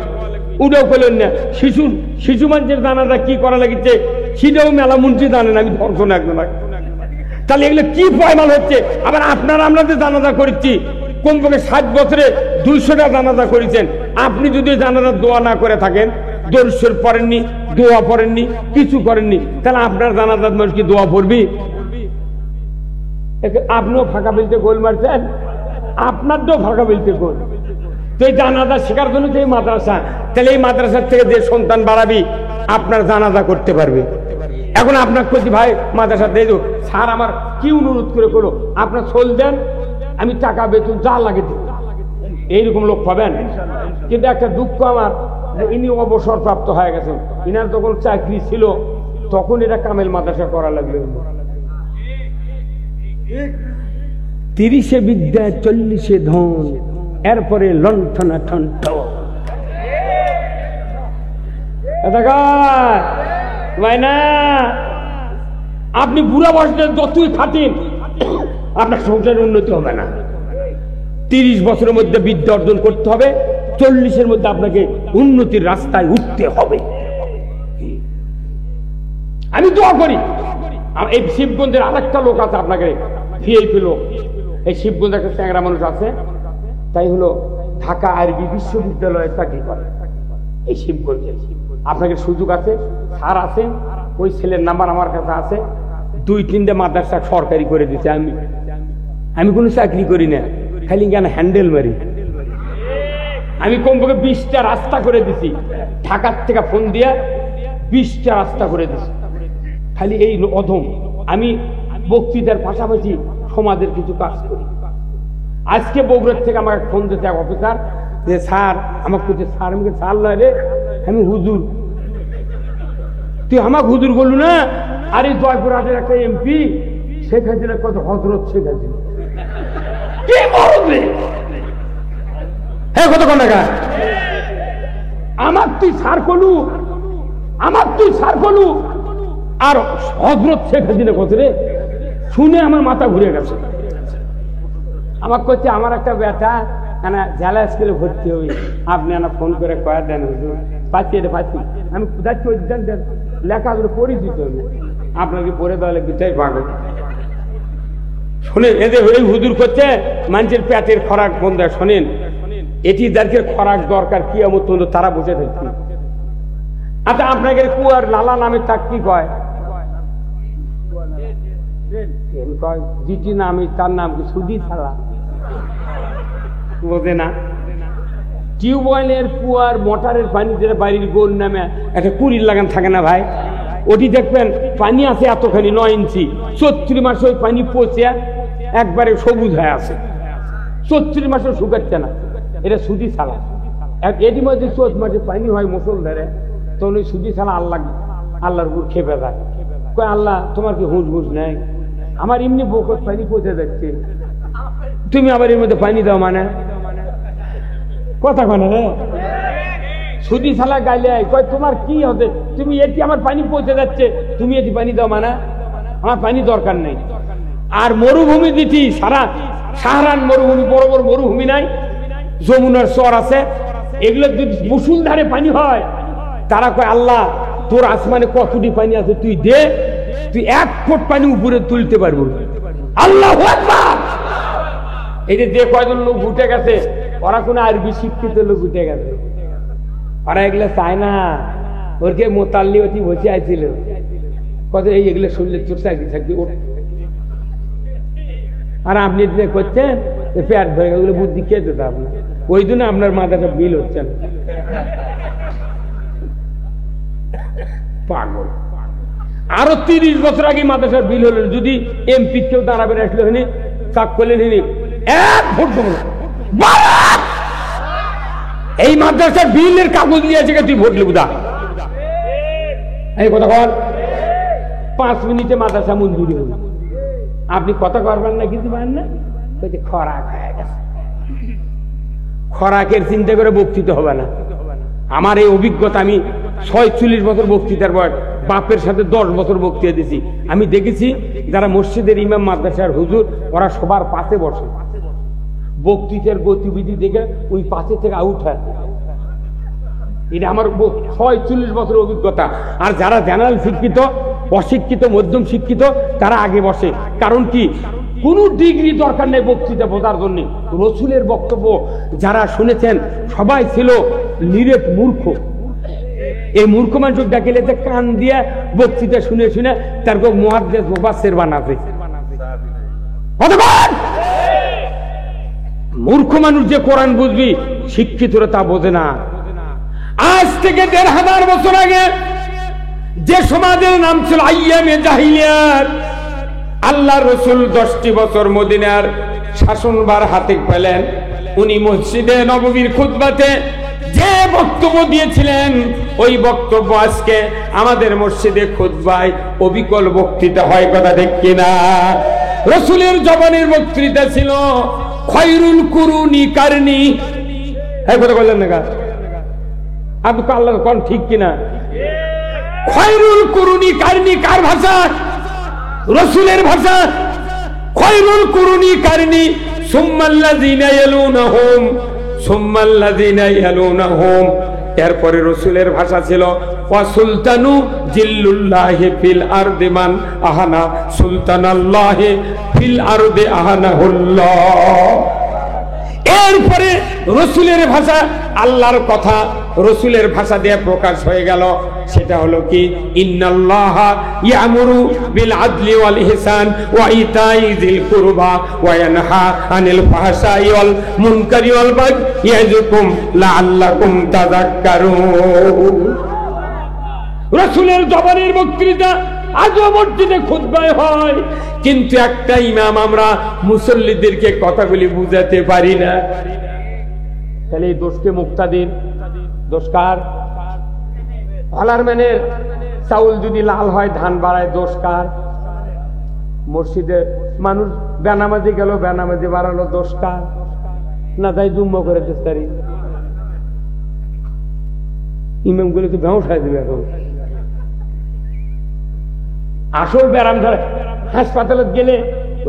উডাও কইলেন না। শিশু মানুষের জানাজা কি করা লাগিছে সেটাও মেলা মুন্সি জানেন, আমি ধর্ষণ একদম। তাহলে এগুলো কি পয়মাল হচ্ছে? আবার আপনারা আমরা যে জানাজা করছি, কমপক্ষে 60 বছরে 200টা জানাজা করেছেন। আপনি যদি জানাজার দোয়া না করে থাকেন, দরুদ পড়েননি, দোয়া পড়েননি, কিছু করেননি, তাহলে আপনার জানাজার মানুষ কি দোয়া পড়বি? আপনিও ফাঁকা বেলতে গোল মারছেন, আপনারটাও ফাঁকা বেলতে গোল। তো এই জানাজা শেখার জন্য যে মাদ্রাসা, তাহলে এই মাদ্রাসার থেকে যে সন্তান বাড়াবি আপনার জানাজা করতে পারবে। এখন আপনার প্রতি ভাই মাদ্রাসা দিয়ে দো, স্যার আমার কি অনুরোধ করে করো, আপনার সোল দেন, আমি টাকা বেতন যা লাগে দেব, এইরকম লোক পাবেন। কিন্তু একটা দুঃখ আমার, ইনি অবসরপ্রাপ্ত হয়ে গেছেন, ইনার যখন চাকরি ছিল তখন এটা কামেল মাদ্রাসা করা লাগলো। 30-এ বিদ্যা 40-এ ধন, এরপরে লণ্ঠনা ঠন্ঠ। আপনি বুড়া বয়সে যতই খাটেন আপনার সংসারের উন্নতি হবে না। 30 বছরের মধ্যে বিদ্যা অর্জন করতে হবে, 40-এর মধ্যে আপনাকে উন্নতির রাস্তায় উঠতে হবে। আমি দোয়া করি। এই শিবগঞ্জের আরেকটা লোক আছে, আপনাকে ভিআইপি লোক, এই শিবগঞ্জের একটা চ্যাংরা মানুষ আছে, তাই হলো ঢাকা আরবি বিশ্ববিদ্যালয়ে চাকরি করে এই শিবগঞ্জে। আপনাকে সুযোগ আছে, স্যার আছে, ওই ছেলের নাম্বার আমার কাছে আছে। 2-3টে মাদ্রাসা সরকারি করে দিচ্ছে। আমি কোনো চাকরি করি না, খালি কেন হ্যান্ডেল মারি। আমি কমপক্ষে 20টা রাস্তা করে দিছি, ঢাকার থেকে ফোন দিয়ে 20টা রাস্তা করে দিছি। খালি এই অধম। আমি বক্তৃতার পাশাপাশি সমাজের কিছু কাজ করি। আজকে বগুড়ার থেকে আমাকে ফোন দিতে এক অফিসার, যে স্যার আমাকে বলছে, স্যার আমাকে স্যার নয় রে, আমি হুজুর। তুই আমাকে হুজুর বললু না? আরে জয়পুরহাটের একটা এমপি শেখ হাসিনা কত হজরত শেখ হাসিনা কি বলবে? হ্যাঁ, কত টাকা আমার তুই স্যার করলু, আমার তুই স্যার করলু, আর হজরত শেখ হাসিনা কত রে? শুনে আমার মাথা ঘুরে গেছে। আমার করছে আমার একটা ব্যথা, জেলা স্কুলে ভর্তি হই, আপনি ফোন করে কয়া দেন হুজুর। পাচ্ছি, এটা পাচ্ছি, আমি যাচ্ছি ওই দেন দেন লেখাগুলো পরিচিত আমি আপনাকে পড়ে দেওয়া লাগবে, চাই পাগল। শোনেন, এদের ওই হুজুর করছে মানুষের পেটের খোরাক বন্ধ। শোনেন, এটি যাদের খোরাক দরকার কি এমন তারা বসে থাকছে। আচ্ছা, আপনাকে কুয়ার লালা নামে তাক কি কয়? যেটি নামে তার নাম কি? সুদি ছাড়া বোঝে না। টিউবওয়েলের কুয়ার মোটরের পানি যেটা বাড়ির গোল নামে একটা কুড়ির লাগান থাকে না ভাই, ওটি দেখবেন পানি আছে এতখানি 9 ইঞ্চি, 34 মাসে ওই পানি পচে একবারে সবুজ হয়ে আছে, 34 মাসে শুকাচ্ছে না। এটা সুদি ছাড়া। এটি মধ্যে 14 মাসে পানি হয় মুসল ধরে, তখন ওই সুদি ছাড়া আল্লাহর উপর খেপে যায়। কয় আল্লাহ তোমার কি হুঁশ বুঝ নেই? আমার এমনি বকত পানি পচে যাচ্ছে, তুমি আবার এর মধ্যে পানি দাও মানে কথা কনে রে? সুদি ছাড়া গাইলে কয় তোমার কি হতে, তুমি এটি আমার পানি পৌঁছে যাচ্ছে, তুমি এটি পানি দাও মানে? আমার পানি দরকার নেই। আর মরুভূমি দিটি সারা সাহারান মরুভূমি, বড় বড় মরুভূমি নাই, যমুনার চর আছে, এগুলো যদি মুসুলধারে পানি হয়, তারা কয় আল্লাহ তোর আসমানে কতটি পানি আছে তুই দে, তুই 1 ফুট পানি উপরে তুলতে পারবো। আল্লাহু আকবার। এই যে কয়জন লোক উঠে গেছে, ওরা কোনো আরবি শিক্ষিত লোক উঠে গেছে, ওরা এগুলো চায় না। ওরকে মোতাল্লি অতি বসে আইছিল, কত এইগুলো শুনলে তোর চাকরি থাকবে। আর আপনি যে করছেন পেট ভরে ওগুলো বুদ্ধি কে দিত আপনার? ওই জন্য আপনার মাথাটা বিল হচ্ছে না। পাগল। আরো 30 বছর আগে মাদ্রাসার বিল হলো, যদি এমপি কেউ দাঁড়াবে আসলে হয়নি চাক করলেন, 1 ভোট দেবো না। এই মাদ্রাসার বিলের কাগজ নিয়ে আছে, তুই ভোট লিখবি দা। এই কথা কর, 5 মিনিটে মাদ্রাসা মঞ্জুরি হল। আপনি কথা করবেন না, কিছু পারেন না, খরাক হয়ে গেছে। খরাকের চিন্তা করে বক্তৃতা হবে না। আমার এই অভিজ্ঞতা, আমি 46 বছর বক্তৃতার বয়স, বাপের সাথে 10 বছর বক্তৃতা দিছি। আমি দেখেছি যারা মসজিদের ইমাম, মাদ্রাসার হুজুর, ওরা সবার পাশে বসে, বক্তৃতার গতিবিধি দেখে ওই পাশে থেকে আউট হয়। এটা আমার 46 বছর অভিজ্ঞতা। আর যারা জেনারেল শিক্ষিত, অশিক্ষিত, মধ্যম শিক্ষিত, তারা আগে বসে। কারণ কি, কোন ডিগ্রি দরকার নেই বক্তৃতা বোঝার জন্য। রসুলের বক্তব্য যারা শুনেছেন সবাই ছিল নিরেট মূর্খ। এই মূর্খ মানুষ ডাকিলে কান দিয়ে বক্তৃতা শুনে শুনে তারপর মুহাদ্দিস মুফাসসির বানাবে। মূর্খ মানুষ যে কোরআন বুঝবি, শিক্ষিতরা তা বোঝে না। আজ থেকে 1500 বছর আগে যে সমাজের নাম ছিল আইয়ামে জাহিলিয়াত, আল্লাহ রসুল 10টি বছর মদিনার শাসনভার হাতে পেলেন। উনি মসজিদে নববীর খুতবাতে যে বক্তব্য দিয়েছিলেন, ওই বক্তব্য আজকে আমাদের মসজিদে খুতবায় অবিকল বক্তৃতা হয়। কথা ঠিক কিনা? রসুলের জবানের বক্তৃতা ছিল খয়রুল কুরুনি কারনি। এই কথা বললেন না? আপনি আল্লাহ কোন ঠিক কিনা? খয়রুল কুরুনি কারনি কার ভাষা? রসুলের ভাষা। খয়রুল কুরুনি কারনি সুম্মাল্লাযিনা ইয়ালুনাহুম সুম্মাল্লাযিনা ইয়ালুনাহুম। এরপরে রসুলের ভাষা ছিল ওয়া সুলতানু জিল্লুল্লাহি ফিল আরদি মান আহানা সুলতানাল্লাহি ফিল আরদি আহানাহুল্লাহ। এরপরে রসুলের ভাষা, আল্লাহর কথা রসুলের ভাষা দিয়ে প্রকাশ হয়ে গেল। সেটা হলো কি, ইন্নাল্লাহা ইয়ামুরু বিল আদলি ওয়াল ইহসান ওয়া ইতাই যিল কুরবা ওয়া ইয়ানহা আনিল ফাহশাই ওয়াল মুনকারি ওয়াল বাগই ইয়াযুকুম লাআল্লাকুম তাযাক্কারুন। রসুলের জবানের বক্তৃতা আজও মসজিদে খুতবায় হয়, কিন্তু একটা ইমাম আমরা মুসল্লিদেরকে কথাগুলি বুঝাতে পারি না। তাহলে এই দোষকে মুক্তাদির দোষ কার? আলারম্যানের চাউল যদি লাল হয় ধান বাড়ায়, দোষ কার? মসজিদে মানুষ বেনামাজি গেল, বেনামাজি বাড়ালো, দোষ কার? না তাই জুম্ম করে দেশতারি ইমাম গুলো তো ব্যবসায় দেবে। এখন আসল ব্যারাম ধরে হাসপাতালে গেলে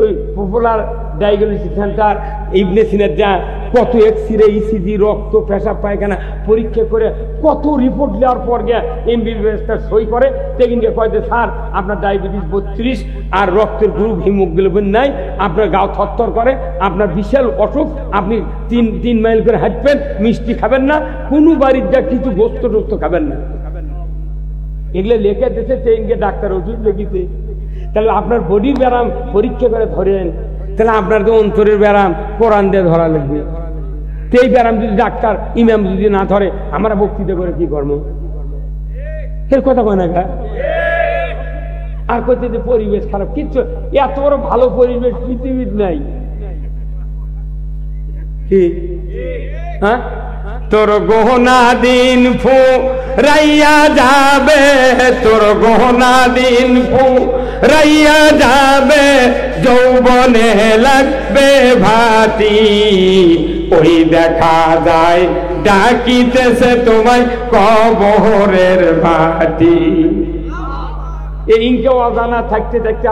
ওই পপুলার ডায়াগনোসিস সেন্টার ইবনে সিনার যা কত এক্সরে, ইসিজি, রক্ত, পেশাব, পায়খানা পরীক্ষা করে কত রিপোর্ট নেওয়ার পর গিয়ে এমবিবিএসটা সই করে টেকিনকে কয় যে স্যার আপনার ডায়াবেটিস 32 আর রক্তের গ্রুপ হিমোগ্লোবিন নাই, আপনার গাও থরথর করে, আপনার বিশাল অসুখ, আপনি 3 মাইল করে হাঁটবেন, মিষ্টি খাবেন না, কোনো বাড়ির যা কিছু গোস্ত টোস্ত খাবেন না, এগুলো লেখে দিতে ট্রেনকে ডাক্তার ওষুধ লেগেছে। তাহলে আপনার বডির ব্যায়াম পরীক্ষা করে ধরেন, তাহলে আপনার তো অন্তরের ব্যায়াম কোরআন দিয়ে ধরা লাগবে। এই ব্যায়াম যদি ডাক্তার ইমাম যদি না ধরে, আমরা বক্তৃতা করে কি করবো? এর কথা কয় না গা। আর কইতে যে পরিবেশ খারাপ, কিচ্ছু এত বড় ভালো পরিবেশ পৃথিবীর নাই। কি হ্যাঁ, তোর গহনা দিন ফুরাইয়া যাবে, তোর গহনা দিন ফুরাইয়া যাবে, যৌবনে লাগবে ভাতি, ওই দেখা যায় ডাকিতেছে তোমায় কবরের ভাতি। এই ইনকে অজানা থাকতে থাকতে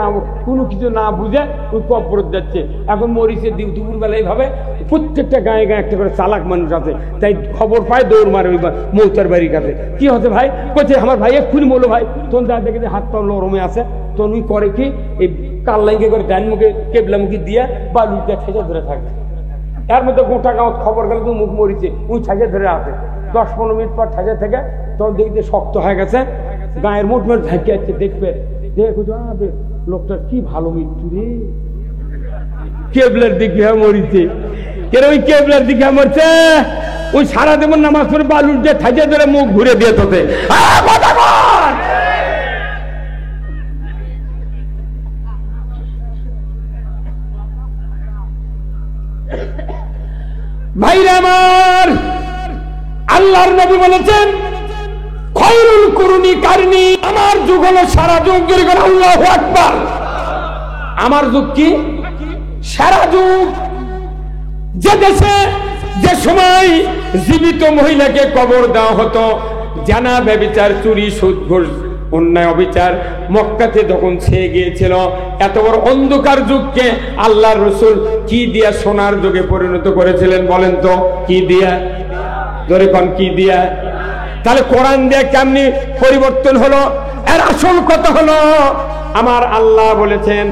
কোনো কিছু না বুঝে ওই কবর যাচ্ছে। এখন মরিচের দুপুর বেলায় ভাবে প্রত্যেকটা গায়ে গায়ে একটা করে চালাক মানুষ আছে, তাই খবর পায় দৌড় মারে ওই মৌতার বাড়ির কাছে। কি হচ্ছে ভাই? বলছে আমার ভাই এক্ষুনি বললো ভাই, তোর যা দেখে যে হাত পা নরমে আছে, তখন ওই করে কি এই কাল্লাইকে করে ডান মুখে কেবলামুখী দিয়া বালুটা ঠেকে ধরে থাকে। এর মধ্যে গোটা গাঁত খবর গেলে তো মুখ মরিছে, ওই ঠেকে ধরে আছে। 10-15 মিনিট পর ঠেকে থেকে তখন দেখতে শক্ত হয়ে গেছে, গায়ের মোট মোট ঝাঁকে আছে, দেখবে দেখো লোকটার কি ভালো মৃত্যু রে, কেবলার দিকে মরিছে। কেন ওই কেবলার দিকে মরছে? ওই সারা দেবন নামাজ পড়ে বালুর যে ঠাইতে ধরে মুখ ঘুরে দিয়ে তোতে। ভাইরা আমার, আল্লাহর নবী বলেছেন খয়রুল কুরুনি কারনি, আমার যুগ হলো সারা যুগ। আল্লাহু আকবার। আমার যুগ কি? সারা যুগ। যে দেশে যে সময় জীবিত মহিলাকে কবর দেওয়া হতো, জানা ব্যভিচার, চুরি, সুদ, ঘুষ, অন্যায়, অবিচার মক্কাতে যখন ছেয়ে গিয়েছিল, এত বড় অন্ধকার যুগকে আল্লাহর রাসূল কি দিয়া সোনার যুগে পরিণত করেছিলেন বলেন তো? কি দিয়া? ধরে কোন কি দিয়া? তাহলে কোরআন দিয়ে কেমনি পরিবর্তন হলো? এর আসল কথা হলো, আমার আল্লাহ বলেছেন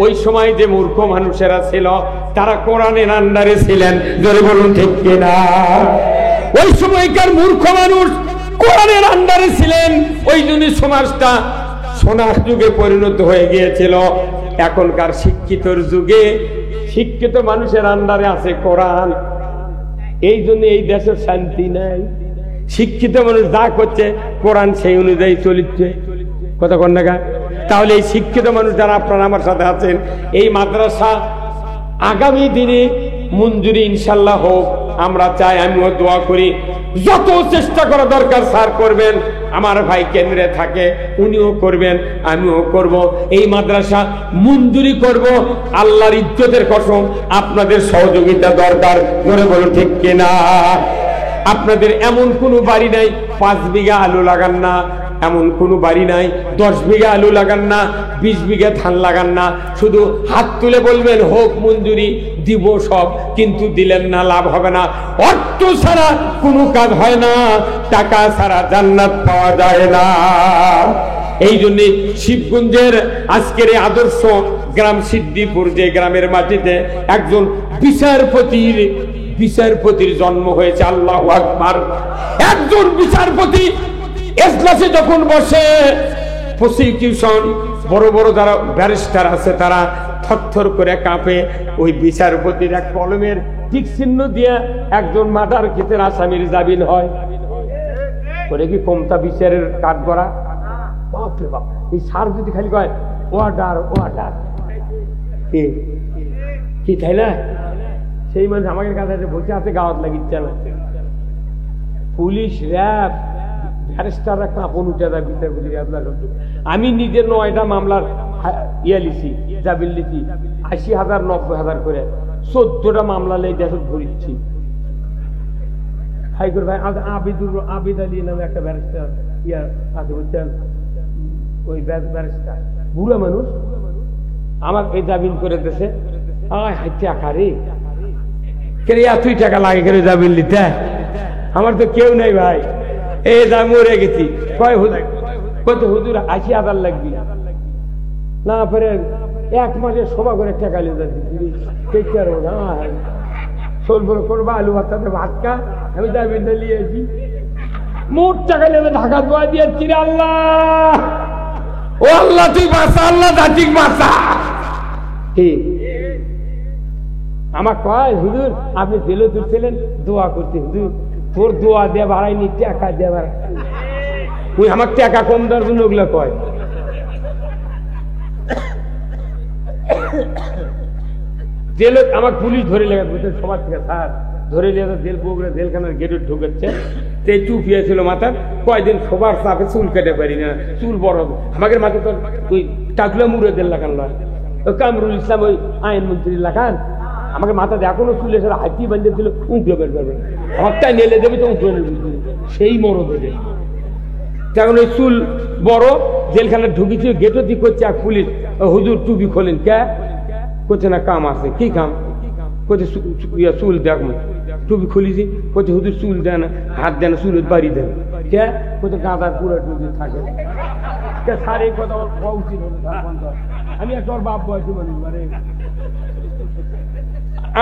ওই সময় যে মূর্খ মানুষেরা ছিল তারা কোরআনের আন্ডারে ছিলেন। জোরে বলুন ঠিক কিনা? ওই সময়কার মূর্খ মানুষ কোরআনের আন্ডারে ছিলেন, ওই জন্য সমাজটা সোনার যুগে পরিণত হয়ে গিয়েছিল। এখনকার শিক্ষিতর যুগে শিক্ষিত মানুষের আন্ডারে আছে কোরআন, এই জন্য এই দেশের শান্তি নাই। শিক্ষিত মানুষ যা করছে কোরআন সেই অনুযায়ী চলিচ্ছে। কথা কোন জায়গা? তাহলে এই শিক্ষিত মানুষ যারা আপনারা আমার সাথে আছেন, এই মাদ্রাসা আগামী দিনে মঞ্জুরি ইনশাল্লাহ হোক, আমরা চাই, আমিও দোয়া করি। যত চেষ্টা করা দরকার স্যার করবেন, আমার ভাই কেন্দ্রে থাকে উনিও করবেন, আমিও করব। এই মাদ্রাসা মঞ্জুরি করব, আল্লাহর ইজ্জতের কসম আপনাদের সহযোগিতা দরকার। ধরে বলুন ঠিক কিনা? আপনাদের এমন কোনো বাড়ি নাই 5 বিঘা আলু লাগান না, এমন কোনো বাড়ি নাই 10 বিঘা আলু লাগান না, 20 বিঘা ধান লাগান না, শুধু হাত তুলে বলবেন হোক মঞ্জুরি, দিব সব, কিন্তু দিলেন না, লাভ হবে না। অর্থ ছাড়া কোনো কাজ হয় না, টাকা ছাড়া জান্নাত পাওয়া যায় না। এই জন্য শিবগঞ্জের আজকের এই আদর্শ গ্রাম সিদ্দিপুর, যে গ্রামের মাটিতে একজন বিচারপতির বিচারপতির জন্ম হয়েছে। আল্লাহু আকবার। একজন বিচারপতি এজলাসে যখন বসে, প্রসিকিউশন বড় বড় যারা ব্যারিস্টার আছে তারা থরথর করে কাঁপে। ওই বিচারপতির এক কলমের টিক চিহ্ন দিয়ে একজন মার্ডার কেসের আসামির জামিন হয়। করে কি কমতা বিচারের কাঠ গড়া? বাপরে বাপ। এই সার যদি খালি কয় ওয়ার্ডার ওয়ার্ডার, কি তাই না? সেই মানুষ আমাদের কাছে বসে আছে, গাওয়াত লাগিচ্ছে না। পুলিশ, র্যাব, ব্যারিস্টাররা কাঁপন উঠে যায় বিচারপতির। আমি নিজে 9টা মামলার লিছি, জামিন লিছি, 80,000 90,000 করে 14টা মামলা লেগে দেশ ধরিচ্ছি। হাইকোর্ট ভাই আবিদ আলী নামে একটা ব্যারিস্টার আছে বুঝছেন, ওই ব্যারিস্টার বুড়া মানুষ আমার এই জামিন করে দেশে। টাকা রে কে এতই টাকা লাগে করে জামিন নিতে? আমার তো কেউ নেই ভাই, এই যা মরে গেছি। কয় হুজুর 80,000 লাগবি না, পরে 1 মাসে সভা করে টাকা নিয়ে যাচ্ছি। চলবো করবো আলু ভাতটাতে ভাত খা, আমি জামিন নিয়েছি। মোট টাকা নিয়ে ঢাকা দোয়া দিয়েছি। আল্লাহ, ও আল্লাহ তুই বাঁচা, আল্লাহ জাতিক বাঁচা। ঠিক আমার কয় হুজুর আপনি জেলে তুলছিলেন, দোয়া করতে। হুজুর তোর দোয়া দিয়ে বাড়াইনি, টাকা দিয়ে বাড়াই। তুই আমার টাকা কম দেওয়ার জন্য ওগুলো কয়। জেলে আমার পুলিশ ধরে লেগে বুঝছেন, সবার থেকে স্যার ধরে লেগে জেল বগুড়া জেলখানার গেটে ঢুকেছে। সেই চুপিয়ে ছিল মাথার, কয়দিন সবার চাপে চুল কেটে পারি না, চুল বড়। আমাদের মাথা তো ওই টাকলা মুরাদের লাগান নয়, কামরুল ইসলাম ওই আইনমন্ত্রীর লাগান। আমাকে মাথাতে এখনো চুল এসে হাতি বাঁধে ছিল, উঁকড়ে বের করবে না, আমারটাই নেলে দেবে তো উঁকড়ে নেবে, সেই মরো দেবে। তখন ওই চুল বড়, জেলখানা ঢুকেছি, গেটও দিক করছে। এক পুলিশ, হুজুর টুপি খোলেন কে? করছে না কাম আছে। কি কাম? করছে চুল দেখ। টুপি খুলিছি, করছে হুজুর চুল দেয় না, হাত দেয় না, চুল বাড়ি দেন কে? করছে গাঁদার পুরো টুপি থাকে। সারে কথা উচিত হলো, আমি একটা বাপ বয়সী মানুষ। মানে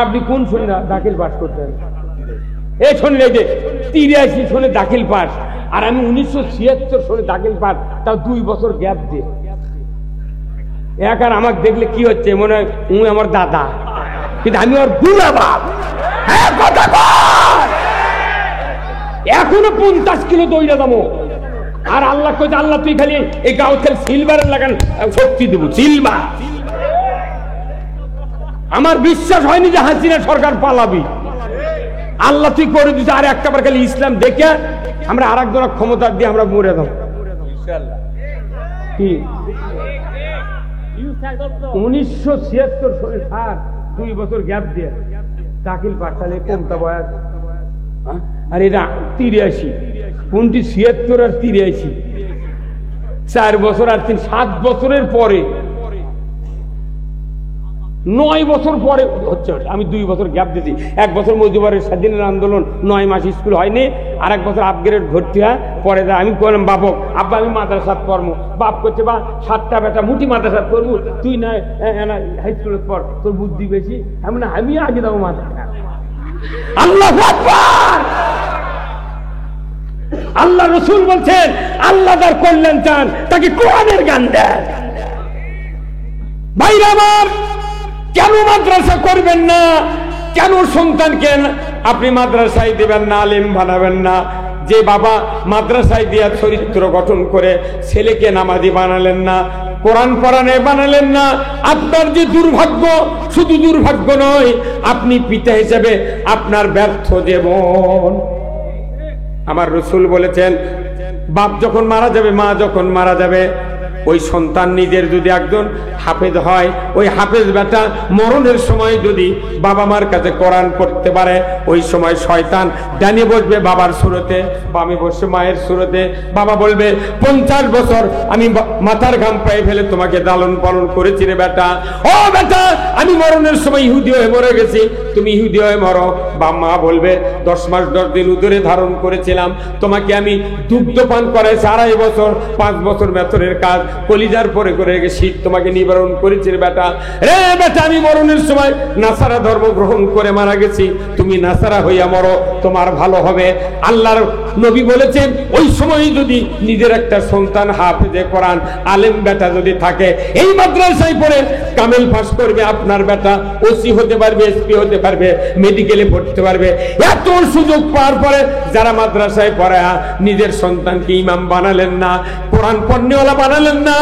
আপনি কোন শুনে দাখিল পাস করতেন? এই শুনলে যে 83 সনে দাখিল পাস, আর আমি 1976 সনে দাখিল পাস, তাও 2 বছর গ্যাপ দিয়ে। এক আর আমাকে দেখলে কি হচ্ছে মনে হয় উনি আমার দাদা, কিন্তু আমি ওর বুড়া বাপ। এখনো 50 কিলো দইরা দামো। আর আল্লাহ কইতে, আল্লাহ তুই খালি এই গাঁও খালি সিলভারের লাগান, শক্তি দেবো সিলভার। আমার বিশ্বাস হয়নি যে হাসিনা সরকার পালাবি। আল্লাহ তুই করে দিতে। আর একটা বার খালি ইসলাম দেখে আমরা আর একজনের ক্ষমতা দিয়ে আমরা মরে দেব। কি 1976 সালে 2 বছর গ্যাপ দিয়ে দাখিল পাঠালে কমতা বয়স। আর এটা 83, কোনটি 76 আর 83, 4 বছর আর 7 বছরের পরে, 9 বছর পরে হচ্ছে। আমি 2 বছর গ্যাপ দিয়েছি। 1 বছর মজুবারের স্বাধীনের আন্দোলন, 9 মাস স্কুল হয়নি। আর 1 বছর আপগ্রেড ভর্তি হয়। পরে আমি বললাম বাপক, আব্বা আমি মাদ্রাসাত পড়বো। বাপ করছে বা 7টা বেটা মুটি মাদ্রাসাত পড়বো, তুই না হাই স্কুলে পড়, তোর বুদ্ধি বেশি। আমি আগে যাবো মাদ্রাসা। আল্লাহু আকবার। আল্লাহ রাসূল বলছেন, আল্লাহ যার কল্যাণ চান তাকে কোরআনের জ্ঞান দেন। ভাইরা আমার, কেন মাদ্রাসা করবেন না? কেন সন্তানকে আপনি মাদ্রাসায় দিবেন না, আলেম বানাবেন না? যে বাবা মাদ্রাসায় দিয়া চরিত্র গঠন করে ছেলেকে নামাজি বানালেন না, কোরআন পড়ানে বানালেন না, আপনার যে দুর্ভাগ্য, শুধু দুর্ভাগ্য নয়, আপনি পিতা হিসেবে আপনার ব্যর্থ জীবন। আমার রাসূল বলেছেন, বাপ যখন মারা যাবে, মা যখন মারা যাবে, ওই সন্তান নিজের যদি একজন হাফেজ হয়, ওই হাফেজ বেটা মরণের সময় যদি বাবা মার কাছে কোরআন পড়তে পারে, ওই সময় শয়তান ডানে বসবে বাবার সুরতে, বামে বসবে মায়ের সুরতে। বাবা বলবে, 50 বছর আমি মাথার ঘাম পায়ে ফেলে তোমাকে লালন পালন করেছি রে বেটা। ও বেটা, আমি মরণের সময় ইহুদি হয়ে মরে গেছি, তুমি ইহুদি হয়ে মরো। বা মা বলবে, 10 মাস 10 দিন উদরে ধারণ করেছিলাম, তোমাকে আমি দুগ্ধ পান করাইছি 2.5 বছর, 5 বছর বেতনের কাজ, কলিজার পরে করে শীত তোমাকে নিবারণ করেছে বেটা। রে বেটা, আমি মরণের সময় নাসারা ধর্ম গ্রহণ করে মারা গেছি, তুমি নাসারা হইয়া মরো, তোমার ভালো হবে। আল্লাহর নবী বলেছেন ওই সময় যদি নিজের একটা সন্তান হাফেজে কোরআন আলেম বেটা যদি থাকে, এই মাদ্রাসায় পড়ে কামেল পাস করবে, আপনার বেটা ওসি হতে পারবে, এসপি হতে পারবে, মেডিকেলে পড়তে পারবে। এত সুযোগ পাওয়ার পরে যারা মাদ্রাসায় পড়ে নিজের সন্তানকে ইমাম বানালেন না, কোরআন পড়নেওয়ালা বানালেন না,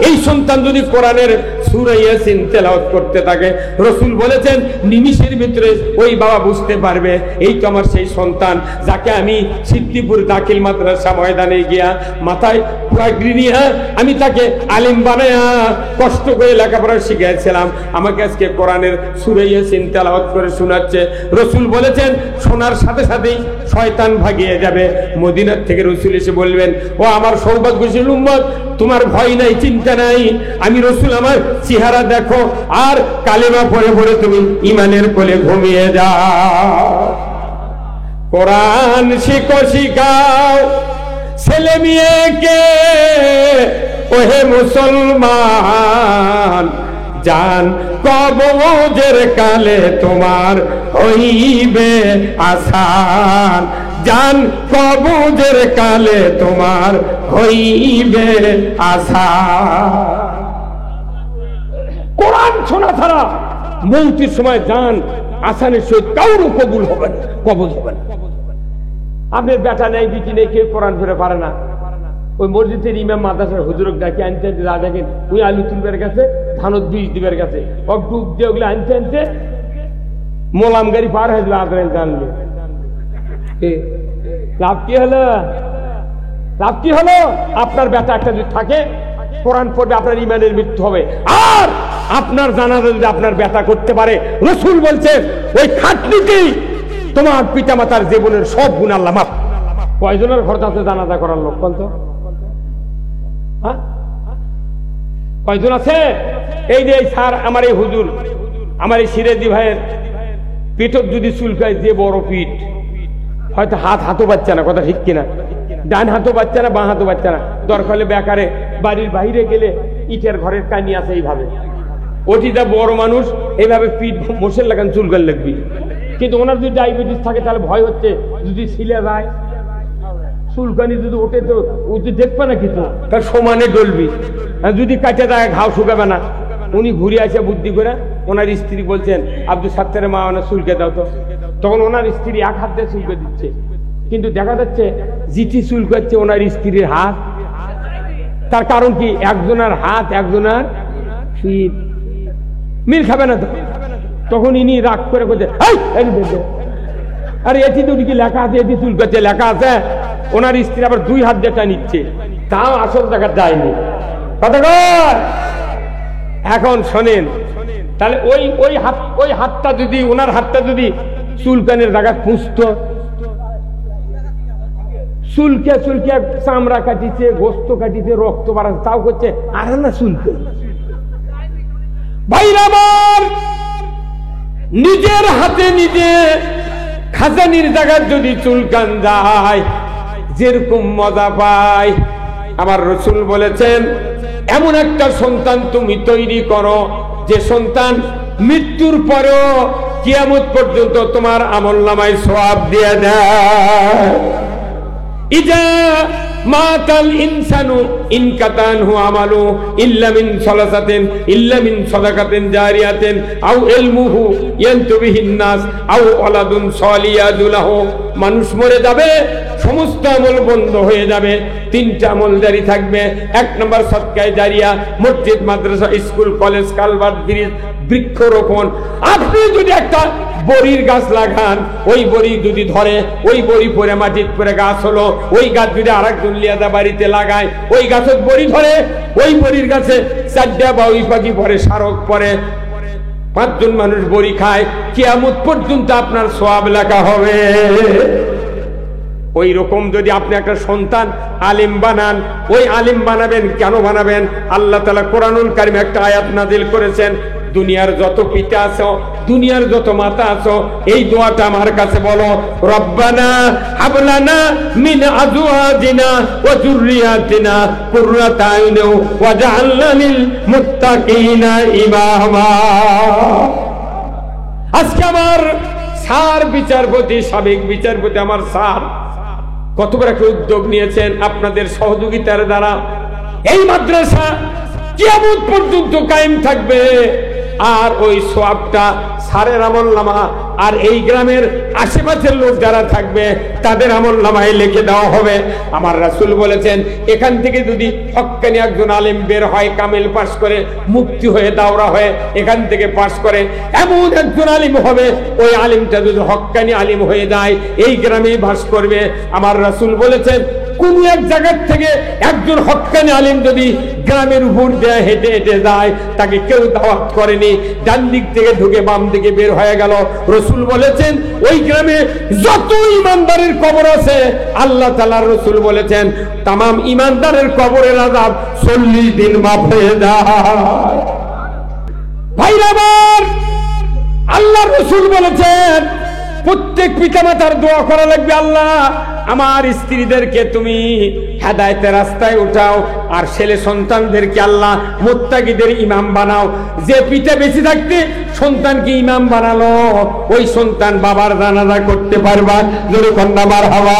এই সন্তান যদি কোরআনের সূরা ইয়াসিন তেলাওয়াত করতে থাকে, রাসূল বলেছেন নিমিষের ভিতরে ওই বাবা বুঝতে পারবে এই তো আমার সেই সন্তান, যাকে আমি সিদ্দিপুর দাখিল মাদ্রাসা ময়দানে গিয়া মাথায় পাগড়ি নিয়ে আমি তাকে আলিম বানায়া কষ্ট করে লেখাপড়া শিখিয়েছিলাম, আমাকে আজকে কোরআনের সূরা ইয়াসিন তেলাওয়াত করে শোনাচ্ছে। রাসূল বলেছেন শোনার সাথে সাথেই শয়তান ভাগিয়ে যাবে। মদিনার থেকে রাসূল এসে বলবেন, ও আমার সৌভাগ্যশীল উম্মত, তোমার ভয় নাই, চিন্তা নাই, আমি রাসূল, আমার চেহারা দেখো আর কালেমা পড়ে পড়ে তুমি ইমানের কোলে ঘুমিয়ে যাও। কোরআন শিখো, শিখাও ছেলে মেয়েকে, ওহে মুসলমান, জান কবজের কালে তোমার হইবে আসান, জান কবজের কালে তোমার হইবে আসান। কোরআন শোনা ছাড়া মৌতের সময় জান আসানের সহিত কারো কবুল হবে না, কবজ হবে না। আপনার বেটা নেই, বিটি নেই, কেউ কোরআন ফিরে পারে না, ওই মসজিদের ইমাম মাদ্রাসার হুজুরক ডাকে আনতে আনতে দেখেন ওই আলু তুলবের কাছে, ধানত বীজ দিবের কাছে, ডুব দিয়ে ওগুলো আনতে আনতে মোলাম গাড়ি পার হয়ে যাবে। আদরেন জানলে লাভ কি হলো? লাভ কি হলো? আপনার বেটা একটা যদি থাকে কোরআন পড়বে, আপনার ইমানের মৃত্যু হবে। আর আপনার জানাজা যদি আপনার বেটা করতে পারে, রাসূল বলছে ওই খাটনিতেই তোমার পিতা মাতার জীবনের সব গুনাহ আল্লাহ মাফ। কয়জনের ঘর আছে জানাজা করার লোক কোন তো? কয়জন আছে? এই যে স্যার, আমার এই হুজুর, আমার এই সিরাজি ভাইয়ের পিঠত যদি চুলকায়, যে বড় পিঠ, হয়তো হাতও বাচ্চা না, কথা ঠিক কিনা, ডান হাতও বাচ্চা না, বাঁ হাতও বাচ্চা না, দরকার হলে বেকারে বাড়ির বাইরে গেলে ইটের ঘরের কানি আছে এইভাবে, ওটিটা বড় মানুষ এইভাবে পিঠ মোষের লাগান চুলকান লাগবি। কিন্তু ওনার যদি ডায়াবেটিস থাকে তাহলে ভয় হচ্ছে যদি ছিলে যায়, চুলকানি যদি ওঠে তো ও তো দেখবে না, কিছু তার সমানে ডলবি, যদি কাটে দেয় ঘাও শুকাবে না। উনি ঘুরে আসে বুদ্ধি করে, ওনার স্ত্রী বলছেন আব্দুল সাত্তারের মা ওনার চুলকে দাও তো, তখন ওনার স্ত্রী এক হাত দিয়ে চুলকে দিচ্ছে, কিন্তু দেখা যাচ্ছে জিটি চুলকাচ্ছে ওনার স্ত্রীর হাত। তার কারণ কি? একজনের হাত একজনের শীত মিল খাবে না তো। তখন ইনি রাগ করে বলছে, আরে এটি তো কি লেখা আছে, এটি চুলকাচ্ছে লেখা আছে। ওনার স্ত্রী আবার দুই হাত দিয়ে নিচ্ছে, তাও আসল দেখা যায়নি। কথা কয়? এখন শোনেন, তাহলে ওই হাতটা যদি, ওনার হাতটা যদি চুলকানের জায়গা খুঁজতো, চুলকে চুলকে চামড়া কাটিছে, গোস্ত কাটিছে, রক্ত বাড়াচ্ছে, তাও করছে আর না চুলকে। ভাইরা আমার, নিজের হাতে নিজে খাজানির জায়গায় যদি চুলকান যায়, যেরকম মজা পায়, আমার রাসূল বলেছেন এমন একটা সন্তান তুমি তৈরি করো যে সন্তান মৃত্যুর পরেও কিয়ামত পর্যন্ত তোমার আমলনামায় সওয়াব দিয়ে দেয়। ইজা মাতাল ইনসানু ইনকাতানহু আমালু ইল্লা মিন সালাসাতিন ইল্লা মিন সাদাকাতিন জারিয়াতিন আও ইলমুহু ইয়ানতুবিহিন নাস আও ওয়ালাদুন সালিয়াদু লাহু। মানুষ মরে যাবে, সমস্ত আমল বন্ধ হয়ে যাবে, তিনটা আমল জারি থাকবে। এক নম্বর সদকায়ে জারিয়া, মসজিদ, মাদ্রাসা, স্কুল, কলেজ, কালভার্ট, ব্রিজ, বৃক্ষরোপণ। আপনি যদি একটা বড়ির গাছ লাগান, ওই বড়ি যদি ধরে, ওই বড়ি পরে মাটির পরে গাছ হলো, ওই গাছ যদি আরেকজন লিয়াদা বাড়িতে লাগায়, ওই গাছের বড়ি ধরে, ওই বড়ির গাছে চারটা বাউই পাখি পরে, শারক পরে, 5 জন মানুষ বড়ি খায়, কিয়ামত পর্যন্ত আপনার সওয়াব লেখা হবে। ওই রকম যদি আপনি একটা সন্তান আলিম বানান, ওই আলিম বানাবেন কেন বানাবেন? আল্লাহ তাআলা কোরআনুল কারীমে একটা আয়াত নাযিল করেছেন, দুনিয়ার যত পিতা আছো, দুনিয়ার যত মাতা আছো, এই দোয়াটা আমার কাছে বলো, রব্বানা হাবলানা মিন আজওয়াজিনা ওয়া যুররিয়াতিনা কুররাতা আয়ুন ওয়াজআলনা লিল মুত্তাকিনা ইমামা। আজকে আমার স্যার বিচারপতি, সাবেক বিচারপতি আমার স্যার কত বড় একটা উদ্যোগ নিয়েছেন আপনাদের সহযোগিতার দ্বারা। এই মাদ্রাসা কিয়ামত পর্যন্ত কায়েম থাকবে, আর ওই সওয়াবটা স্যারের আমলনামা আর এই গ্রামের আশেপাশের লোক যারা থাকবে তাদের আমলনামায় লিখে দেওয়া হবে। আমার রাসূল বলেছেন, এখান থেকে যদি হক্কানি একজন আলেম বের হয়, কামেল পাশ করে, মুফতি হয়ে, দাওরা হয়ে এখান থেকে পাশ করে, এমন একজন আলিম হবে, ওই আলিমটা যদি হক্কানি আলিম হয়ে যায় এই গ্রামেই বাস করবে। আমার রাসূল বলেছেন, কোন এক জায়গা থেকে একজন হক্কানি আলিম যদি গ্রামের উপর দিয়ে হেঁটে হেঁটে যায়, তাকে কেউ দাওয়াত করেনি, ডান দিক থেকে ঢুকে বাম দিকে বের হয়ে গেল, রাসূল বলেছেন ওই গ্রামে যত ইমানদারের কবর আছে, আল্লাহ তাআলার রাসূল বলেছেন तमाम ইমানদারের কবরের আযাব 40 দিন মাফ হয়ে যায়। ভাইরা আমার, আল্লাহর রাসূল বলেছেন প্রত্যেক পিতামাতার দোয়া করা লাগবে, আল্লাহ আমার স্ত্রীদেরকে তুমি হেদায়েতের রাস্তায় উঠাও, আর ছেলে সন্তানদেরকে আল্লাহ মুত্তাকিদের ইমাম বানাও। যে পিতা বেঁচে থাকতে সন্তানকে ইমাম বানালো, ওই সন্তান বাবার জানাজা করতে পারবা, যদি কন্যা মারহাবা।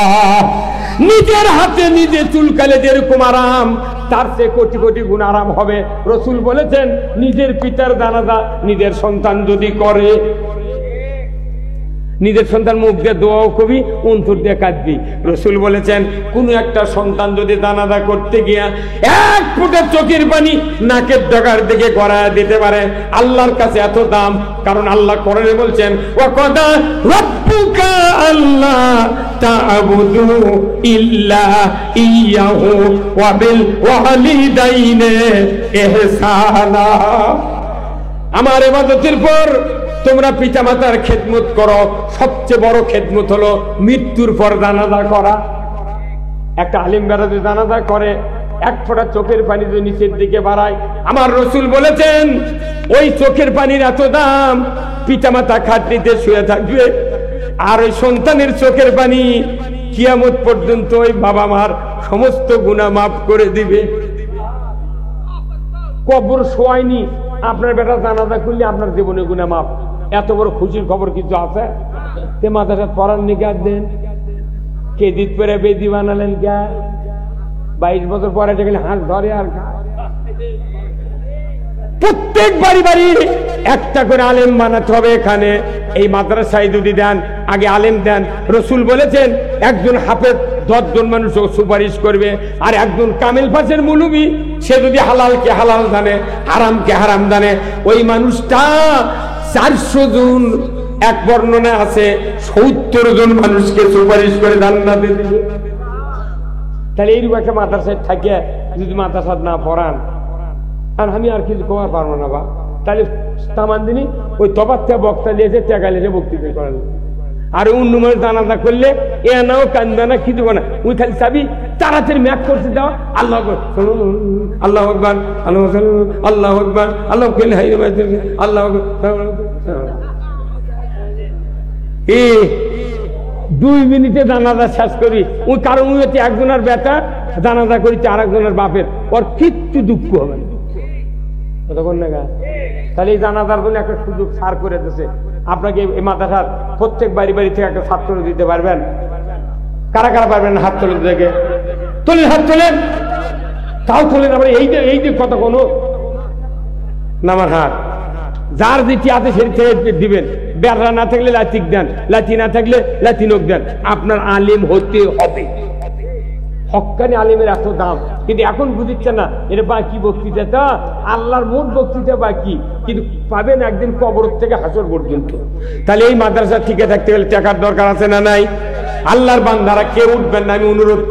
নিজের হাতে নিজে চুলকালে যেরকম আরাম, তার চেয়ে কোটি কোটি গুণ আরাম হবে। রাসূল বলেছেন, নিজের পিতার জানাজা নিজের সন্তান যদি করে, নিজের সন্তান মুখ দিয়ে দোয়াও কবি, অন্তর দিয়ে কাঁদবি। রাসূল বলেছেন, কোন একটা সন্তান যদি জানাজা করতে গিয়া এক ফোঁটা চোখের পানি নাকের ডগার দিকে গড়ায় দিতে পারে, আল্লাহর কাছে এত দাম। কারণ আল্লাহ কোরআনে বলছেন, ওয়াকাদা রাব্বুকা আল্লা তা'বুদু ইল্লা ইয়াহু ওয়া বিল ওয়ালিদাইনি ইহসানা। আমার ইবাদতের পর তোমরা পিতামাতার খেদমত করো। সবচেয়ে বড় খেদমত হলো মৃত্যুর পর জানাজা করা। একটা আলিম বেড়া যদি জানাজা করে, এক ফোঁটা চোখের পানি যদি নিচের দিকে বাড়ায়, আমার রাসূল বলেছেন ওই চোখের পানির এত দাম, পিতামাতা খাটনিতে শুয়ে থাকবে, আর ওই সন্তানের চোখের পানি কিয়ামত পর্যন্ত ওই বাবা মার সমস্ত গুনাহ মাফ করে দিবে। কবর শোয়ায়নি, আপনার বেটা জানাজা করলে আপনার জীবনে গুনাহ মাফ। এত বড় খুশির খবর কিছু আছে? তে মাদ্রাসা পড়ার নিকাত দেন, কেদিত করে বেদি বানালেন কে? 22 বছর পরে গেলে হাঁস ধরে আর খায়। প্রত্যেক বাড়ি বাড়ি একটা করে আলেম বানাতে হবে। এখানে এই মাদ্রাসায় যদি দেন, আগে আলেম দেন। রাসূল বলেছেন, একজন হাফেজ 10 জন মানুষ সুপারিশ করবে, আর একজন কামেল পাশের মুলুবি, সে যদি হালালকে হালাল জানে, হারামকে হারাম জানে, ওই মানুষটা 400 জন, এক বর্ণনা আছে 70 জন মানুষকে সুপারিশ করে জান্নাতে দিবে। তাহলে এইরকম একটা মাদ্রাসায় থাকে যদি মাদ্রাসা না পড়ান, আর আমি আর কিছু কমার পারবো না বা, তাহলে তামান দিনই ওই তফাত থেকে বক্তা দিয়েছে, টেকা লিয়েছে, বক্তৃতা করেন। আর অন্য মানুষ জানাজা করলে এ নাও কান্দবে না, কি দেবো না, ওই খালি চাবি তাড়াতাড়ি ম্যাক করতে দেওয়া, আল্লাহ আল্লাহ আকবার, আল্লাহ আল্লাহ আকবার, আল্লাহ আল্লাহ। 2 মিনিটে জানাজা শেষ করি। ওই কারণ হচ্ছে একজনের বেটা জানাজা করেছে আর একজনের বাপের, ওর কিচ্ছু দুঃখ হবে না। তাহলে এই জানাজার জন্য একটা সুযোগ ছাড় করে দিয়েছে। আপনাকে এই মাদ্রাসার প্রত্যেক বাড়ি বাড়ি থেকে একটা ছাত্র দিতে পারবেন? কারা কারা পারবেন? হাত তোলেন, থেকে তোলেন, হাত তোলেন, তাও তোলেন। আবার এই যে কত কোনো নামার হাত, যার যেটি আছে সেটি থেকে দিবেন। বেড়া না থাকলে লাঠিক দেন, লাঠি না থাকলে লাঠিনক দেন। আপনার আলিম হতে হবে। হক্কানি আলিমের এত দাম, কিন্তু এখন বুঝিচ্ছে না। এটা বাকি বক্তৃতা, আল্লাহর মোট বক্তৃতা বাকি, কিন্তু পাবেন একদিন কবর থেকে হাসর পর্যন্ত। তাহলে এই মাদ্রাসা টিকে থাকতে গেলে টাকার দরকার আছে না নাই? আল্লাহর বান্দারা কেউ উঠবেন না, আমি অনুরোধ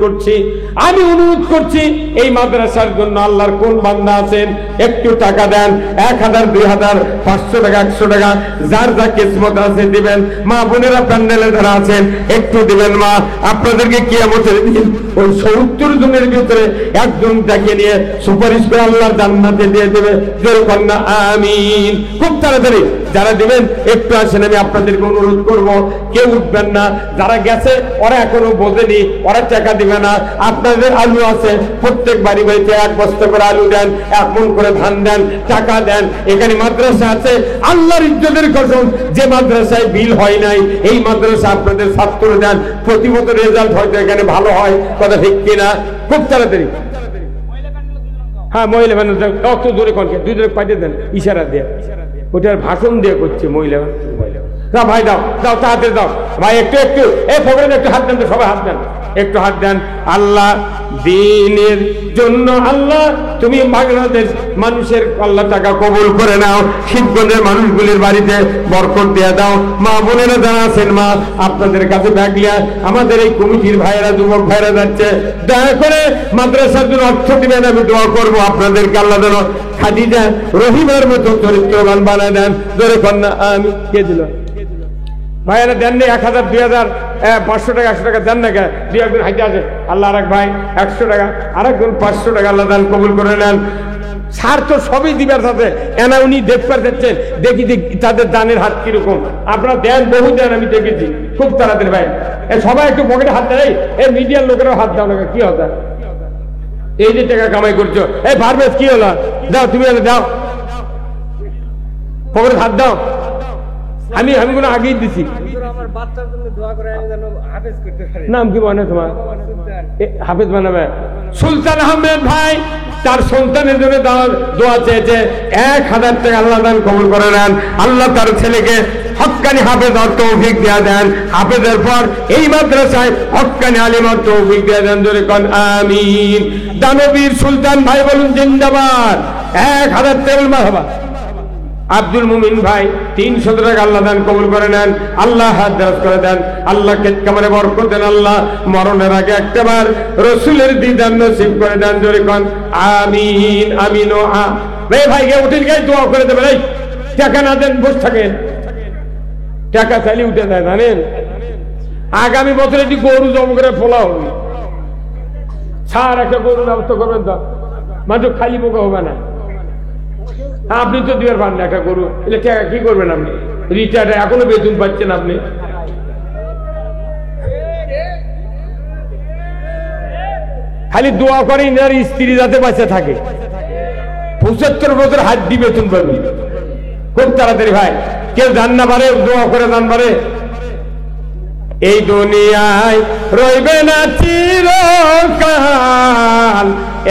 করছি এই মাদ্রাসার জন্য আল্লাহর কোন বান্দা আছেন একটু টাকা দেন, 1000, 2000, 500 টাকা, 100 টাকা, যার যা কিসমত আছে দিবেন। মা বোনেরা প্যান্ডেলে যারা আছেন একটু দিবেন। মা আপনাদেরকে কিয়ামতের দিন ওই 70 জনের ভিতরে একজনটাকে নিয়ে সুপারিশ করে আল্লাহর জান্নাতে দিয়ে দেবে। জোরে কন্যা আমিন। খুব তাড়াতাড়ি যারা দিবেন একটু আসেন, আমি আপনাদেরকে অনুরোধ করব, কেউ উঠবেন না। যারা গেছে ওরা এখনো বোঝেনি, ওরা টাকা দিবে না। আপনাদের আলু আছে, প্রত্যেক বাড়ি বাড়িতে 1 বস্তা করে আলু দেন, 1 মণ করে ধান দেন, টাকা দেন। এখানে মাদ্রাসা আছে, আল্লাহর ইজ্জতের কসম, যে মাদ্রাসায় বিল হয় নাই এই মাদ্রাসা আপনাদের ছাত্র দেন, প্রতি বছর রেজাল্ট হয়তো এখানে ভালো হয়। কথা ঠিক কিনা? খুব তাড়াতাড়ি। হ্যাঁ, মহিলা মানুষ অত জোরে কনকে 2 জোরে পাঠিয়ে দেন, ইশারা দিয়ে, ওটার ভাষণ দিয়ে করছে মহিলা। না ভাই দাও দাও, তাড়াতাড়ি দাও ভাই, একটু একটু এই ফোকরে একটু হাত দেন তো, সবাই হাত দেন, একটু হাত দেন। আল্লাহ দ্বীনের জন্য আল্লাহ তুমি বাংলাদেশ মানুষের আল্লাহ টাকা কবুল করে নাও। শিবগঞ্জের মানুষগুলির বাড়িতে বরকত দিয়ে দাও। মা বোনেরা যারা আছেন, মা আপনাদের কাছে ব্যাগলিয়া আমাদের এই কমিটির ভাইয়েরা, যুবক ভাইয়েরা যাচ্ছে, দয়া করে মাদ্রাসার জন্য অর্থ দিবেন। আমি দোয়া করবো আপনাদেরকে আল্লাহ যেন খাদিজা রহিমের মতো চরিত্রবান বানায় দেন। ধরে কন্যা আমি কে দিল ভাইয়েরা দেন নি 1000 2000 500 টাকা 100 টাকা দেন না কে? 2 একজন হাইতে আছে, আল্লাহ আরেক ভাই 100 টাকা, আরেকজন 500 টাকা, আল্লাহ দান কবুল করে নেন। সার তো সবই দিবার সাথে এনা উনি দেখবার যাচ্ছেন, দেখি তাদের দানের হাত কিরকম। আপনারা দেন, বহু দেন, আমি দেখেছি। খুব তাড়াতাড়ি ভাই সবাই একটু পকেটে হাত দেয়, এই মিডিয়ার লোকেরাও হাত দাও না, কি হতা? এই যে টাকা কামাই করছো, এই পারভেজ কি হলো? দাও তুমি, দাও পকেটে হাত দাও। আমি কোনো আগেই দিছি। নাম কি বলে তোমার? হাফেজ বানাবে সুলতান আহমেদ ভাই, তার সন্তানের জন্য দোয়া চেয়েছে। 1000 টাকা আল্লাহ দান কবুল করে নেন। আল্লাহ তার ছেলেকে হক্কানি হাফেজ হওয়ার তৌফিক দিয়ে দেন। হাফেজের পর এই মাদ্রাসায় হক্কানি আলিম হওয়ার তৌফিক দিয়ে দেন। জোরে কোন আমিন। দানবীর সুলতান ভাই বলুন জিন্দাবাদ। 1000 টাকা মারহাবা। আব্দুল মুমিন ভাই 300 টাকা আল্লাহ দান কবুল করে নেন। আল্লাহ হাত দারাজ করে দেন, আল্লাহ কেতকামারে বরকত দেন। আল্লাহ মরণের আগে একটাবার রসুলের দিদার নসিব করে দেন। জোরে কোন আমিন। আমিন। ও ভাইকে উঠে গিয়ে দোয়া করে দেবেন। এই টাকা না দেন বসে থাকেন, টাকা চাইলে উঠে দেয় জানেন। আগামী বছর এটি গরু জম করে ফোলা হবে, সার একটা গরু ব্যবস্থা করবেন তো, মাত্র খালি পোকা হবে না। আপনি তো দিবার পান না একটা গরু, এলে টাকা কি করবেন আপনি? রিটায়ার্ড এখনো বেতন পাচ্ছেন আপনি। খালি দোয়া করে ইনার স্ত্রী যাতে বাঁচে থাকে। 75 বছর হাত বেতন পাবি। খুব তাড়াতাড়ি ভাই, কেউ জান না পারে, দোয়া করে জান পারে। এই দুনিয়ায় রইবে না চিরকাল,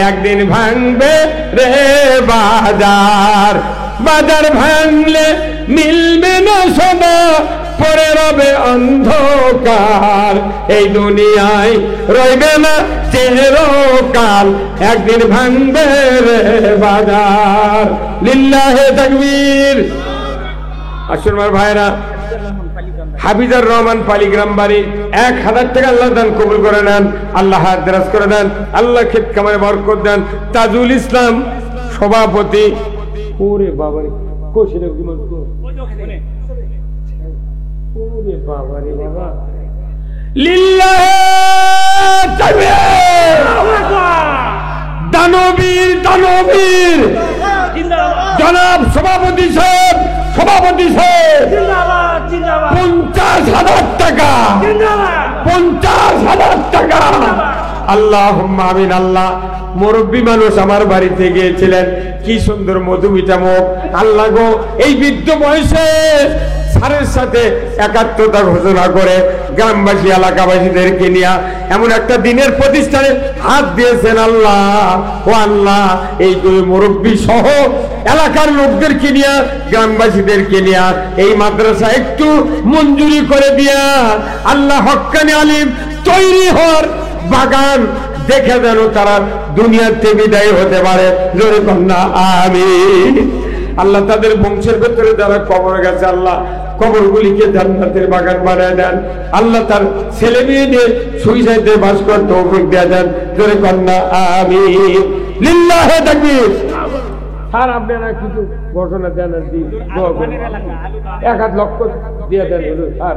একদিন ভাঙবে রে বাজার। বাজার ভাঙলে মিলবে না সদা, পরে রবে অন্ধকার। এই দুনিয়ায় রইবে না চিরকাল, একদিন ভাঙবে রে বাজার। লিল্লাহে তাকবীর। আসুন আমার ভাইরা, হাফিজার রহমান পালিগ্রাম বাড়ি 1000 টাকা আল্লাহ দান কবুল করে নেন। আল্লাহ হাত দারাজ করে দেন, আল্লাহ খেত কামারে বরকত দেন। তাজুল ইসলাম সভাপতি। ওরে বাবারে কোশিরে কি মন কো, ওরে বাবারে বাবা। লিল্লাহে তাকবীর। দানবীর দানবীর জনাব সভাপতি সাহেব, সভাপতি সাহেব 50,000 টাকা, 50,000 টাকা। আল্লাহুম্মা আমিন। আল্লাহ মুরব্বী মানুষ আমার বাড়িতে গিয়েছিলেন, কি সুন্দর মধুমিতা মুখ। আল্লাহ গো, এই বৃদ্ধ বয়সে স্যারের সাথে একাত্মতা ঘোষণা করে গ্রামবাসী এলাকাবাসীদেরকে নিয়ে এমন একটা দিনের প্রতিষ্ঠানে হাত দিয়েছেন। আল্লাহ ও আল্লাহ, এই মুরব্বী সহ এলাকার লোকদেরকে নিয়ে, গ্রামবাসীদেরকে নিয়ে এই মাদ্রাসা একটু মঞ্জুরি করে দিয়া আল্লাহ হক্কানি আলিম তৈরি হওয়ার বাগান দেখে যেন তারা দুনিয়াতে বিদায় হতে পারে। জোরে কন্যা আমিন। আল্লাহ তাদের বংশের ভেতরে যারা কবরে গেছে, আল্লাহ কবরগুলিকে জান্নাতের বাগান বানায় দেন। আল্লাহ তার ছেলে মেয়েদের সুইসাইডে বাস করতে তৌফিক দিয়ে দেন। জোরে কন্যা আমিন। লিল্লাহে তাকবীর। স্যার আপনারা কিছু ঘোষণা দেন, 1 লক্ষ দিয়ে দেন। স্যার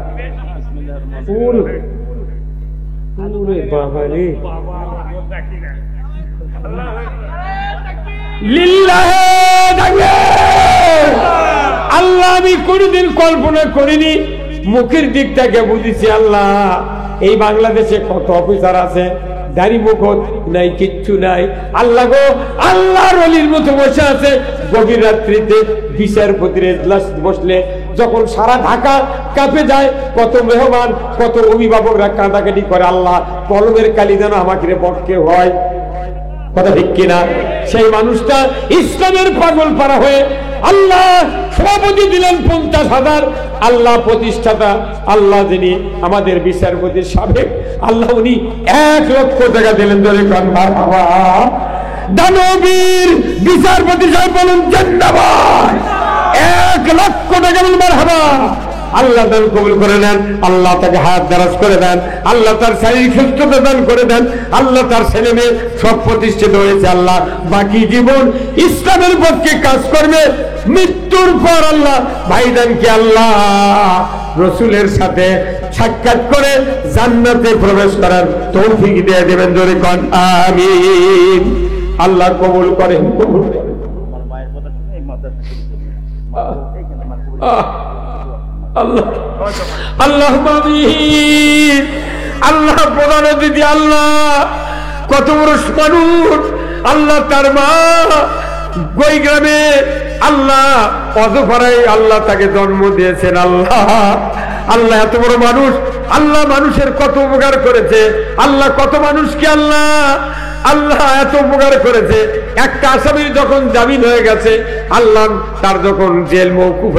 আল্লাহ আমি কোনদিন কল্পনা করিনি, মুখের দিকটাকে বুঝেছি। আল্লাহ এই বাংলাদেশে কত অফিসার আছে, দাড়ি মুখত নাই, কিচ্ছু নাই। আল্লাহ গো, আল্লাহর ওলির মতো বসে আছে গভীর রাত্রিতে বিচারপতির এজলাস বসলে যখন সারা ঢাকা কাঁপে যায়, কত মেহমান, কত অভিভাবকরা কাঁদাকাটি করে, আল্লাহ কলমের কালি যেন আমাকে পক্ষে হয়। কথা ঠিক কিনা? সেই মানুষটা ইসলামের পাগল পারা হয়ে আল্লাহ সভাপতি দিলেন 50,000। আল্লাহ প্রতিষ্ঠাতা, আল্লাহ যিনি আমাদের বিচারপতির সাবেক, আল্লাহ উনি 1 লক্ষ টাকা দিলেন। ধরে বাবা দানবীর বিচারপতি সাহেব বলুন জিন্দাবাদ। 1 লক্ষ টাকা বলুন মারহাবা। আল্লাহ দান কবুল করে নেন, আল্লাহ তাকে হাত দারাজ করে দেন, আল্লাহ তার শারীরিক সুস্থতা দান করে দেন, আল্লাহ তার ছেলে মেয়ে সব প্রতিষ্ঠিত হয়েছে। আল্লাহ বাকি জীবন ইসলামের পক্ষে কাজ করবে। মৃত্যুর পর আল্লাহ ভাইজানকে আল্লাহ রসুলের সাথে সাক্ষাৎ করে জান্নাতে প্রবেশ করার তৌফিক দিয়ে দেবেন। জোরে কোন আমিন। আল্লাহ কবুল করেন, কবুল করেন। আল্লাহ আল্লাহ আমিন। আল্লাহ প্রধান অতিথি, আল্লাহ কত বড় মানুষ, আল্লাহ তার মা গই গ্রামে, আল্লাহ অজপাড়ায় আল্লাহ তাকে জন্ম দিয়েছেন। আল্লাহ আল্লাহ এত বড় মানুষ, আল্লাহ মানুষের কত উপকার করেছে, আল্লাহ কত মানুষকে আল্লাহ আল্লাহ এত উপকার করেছে। একটা আসামির যখন জামিন হয়ে গেছে, আল্লাহ তার যখন জেল মওকুফ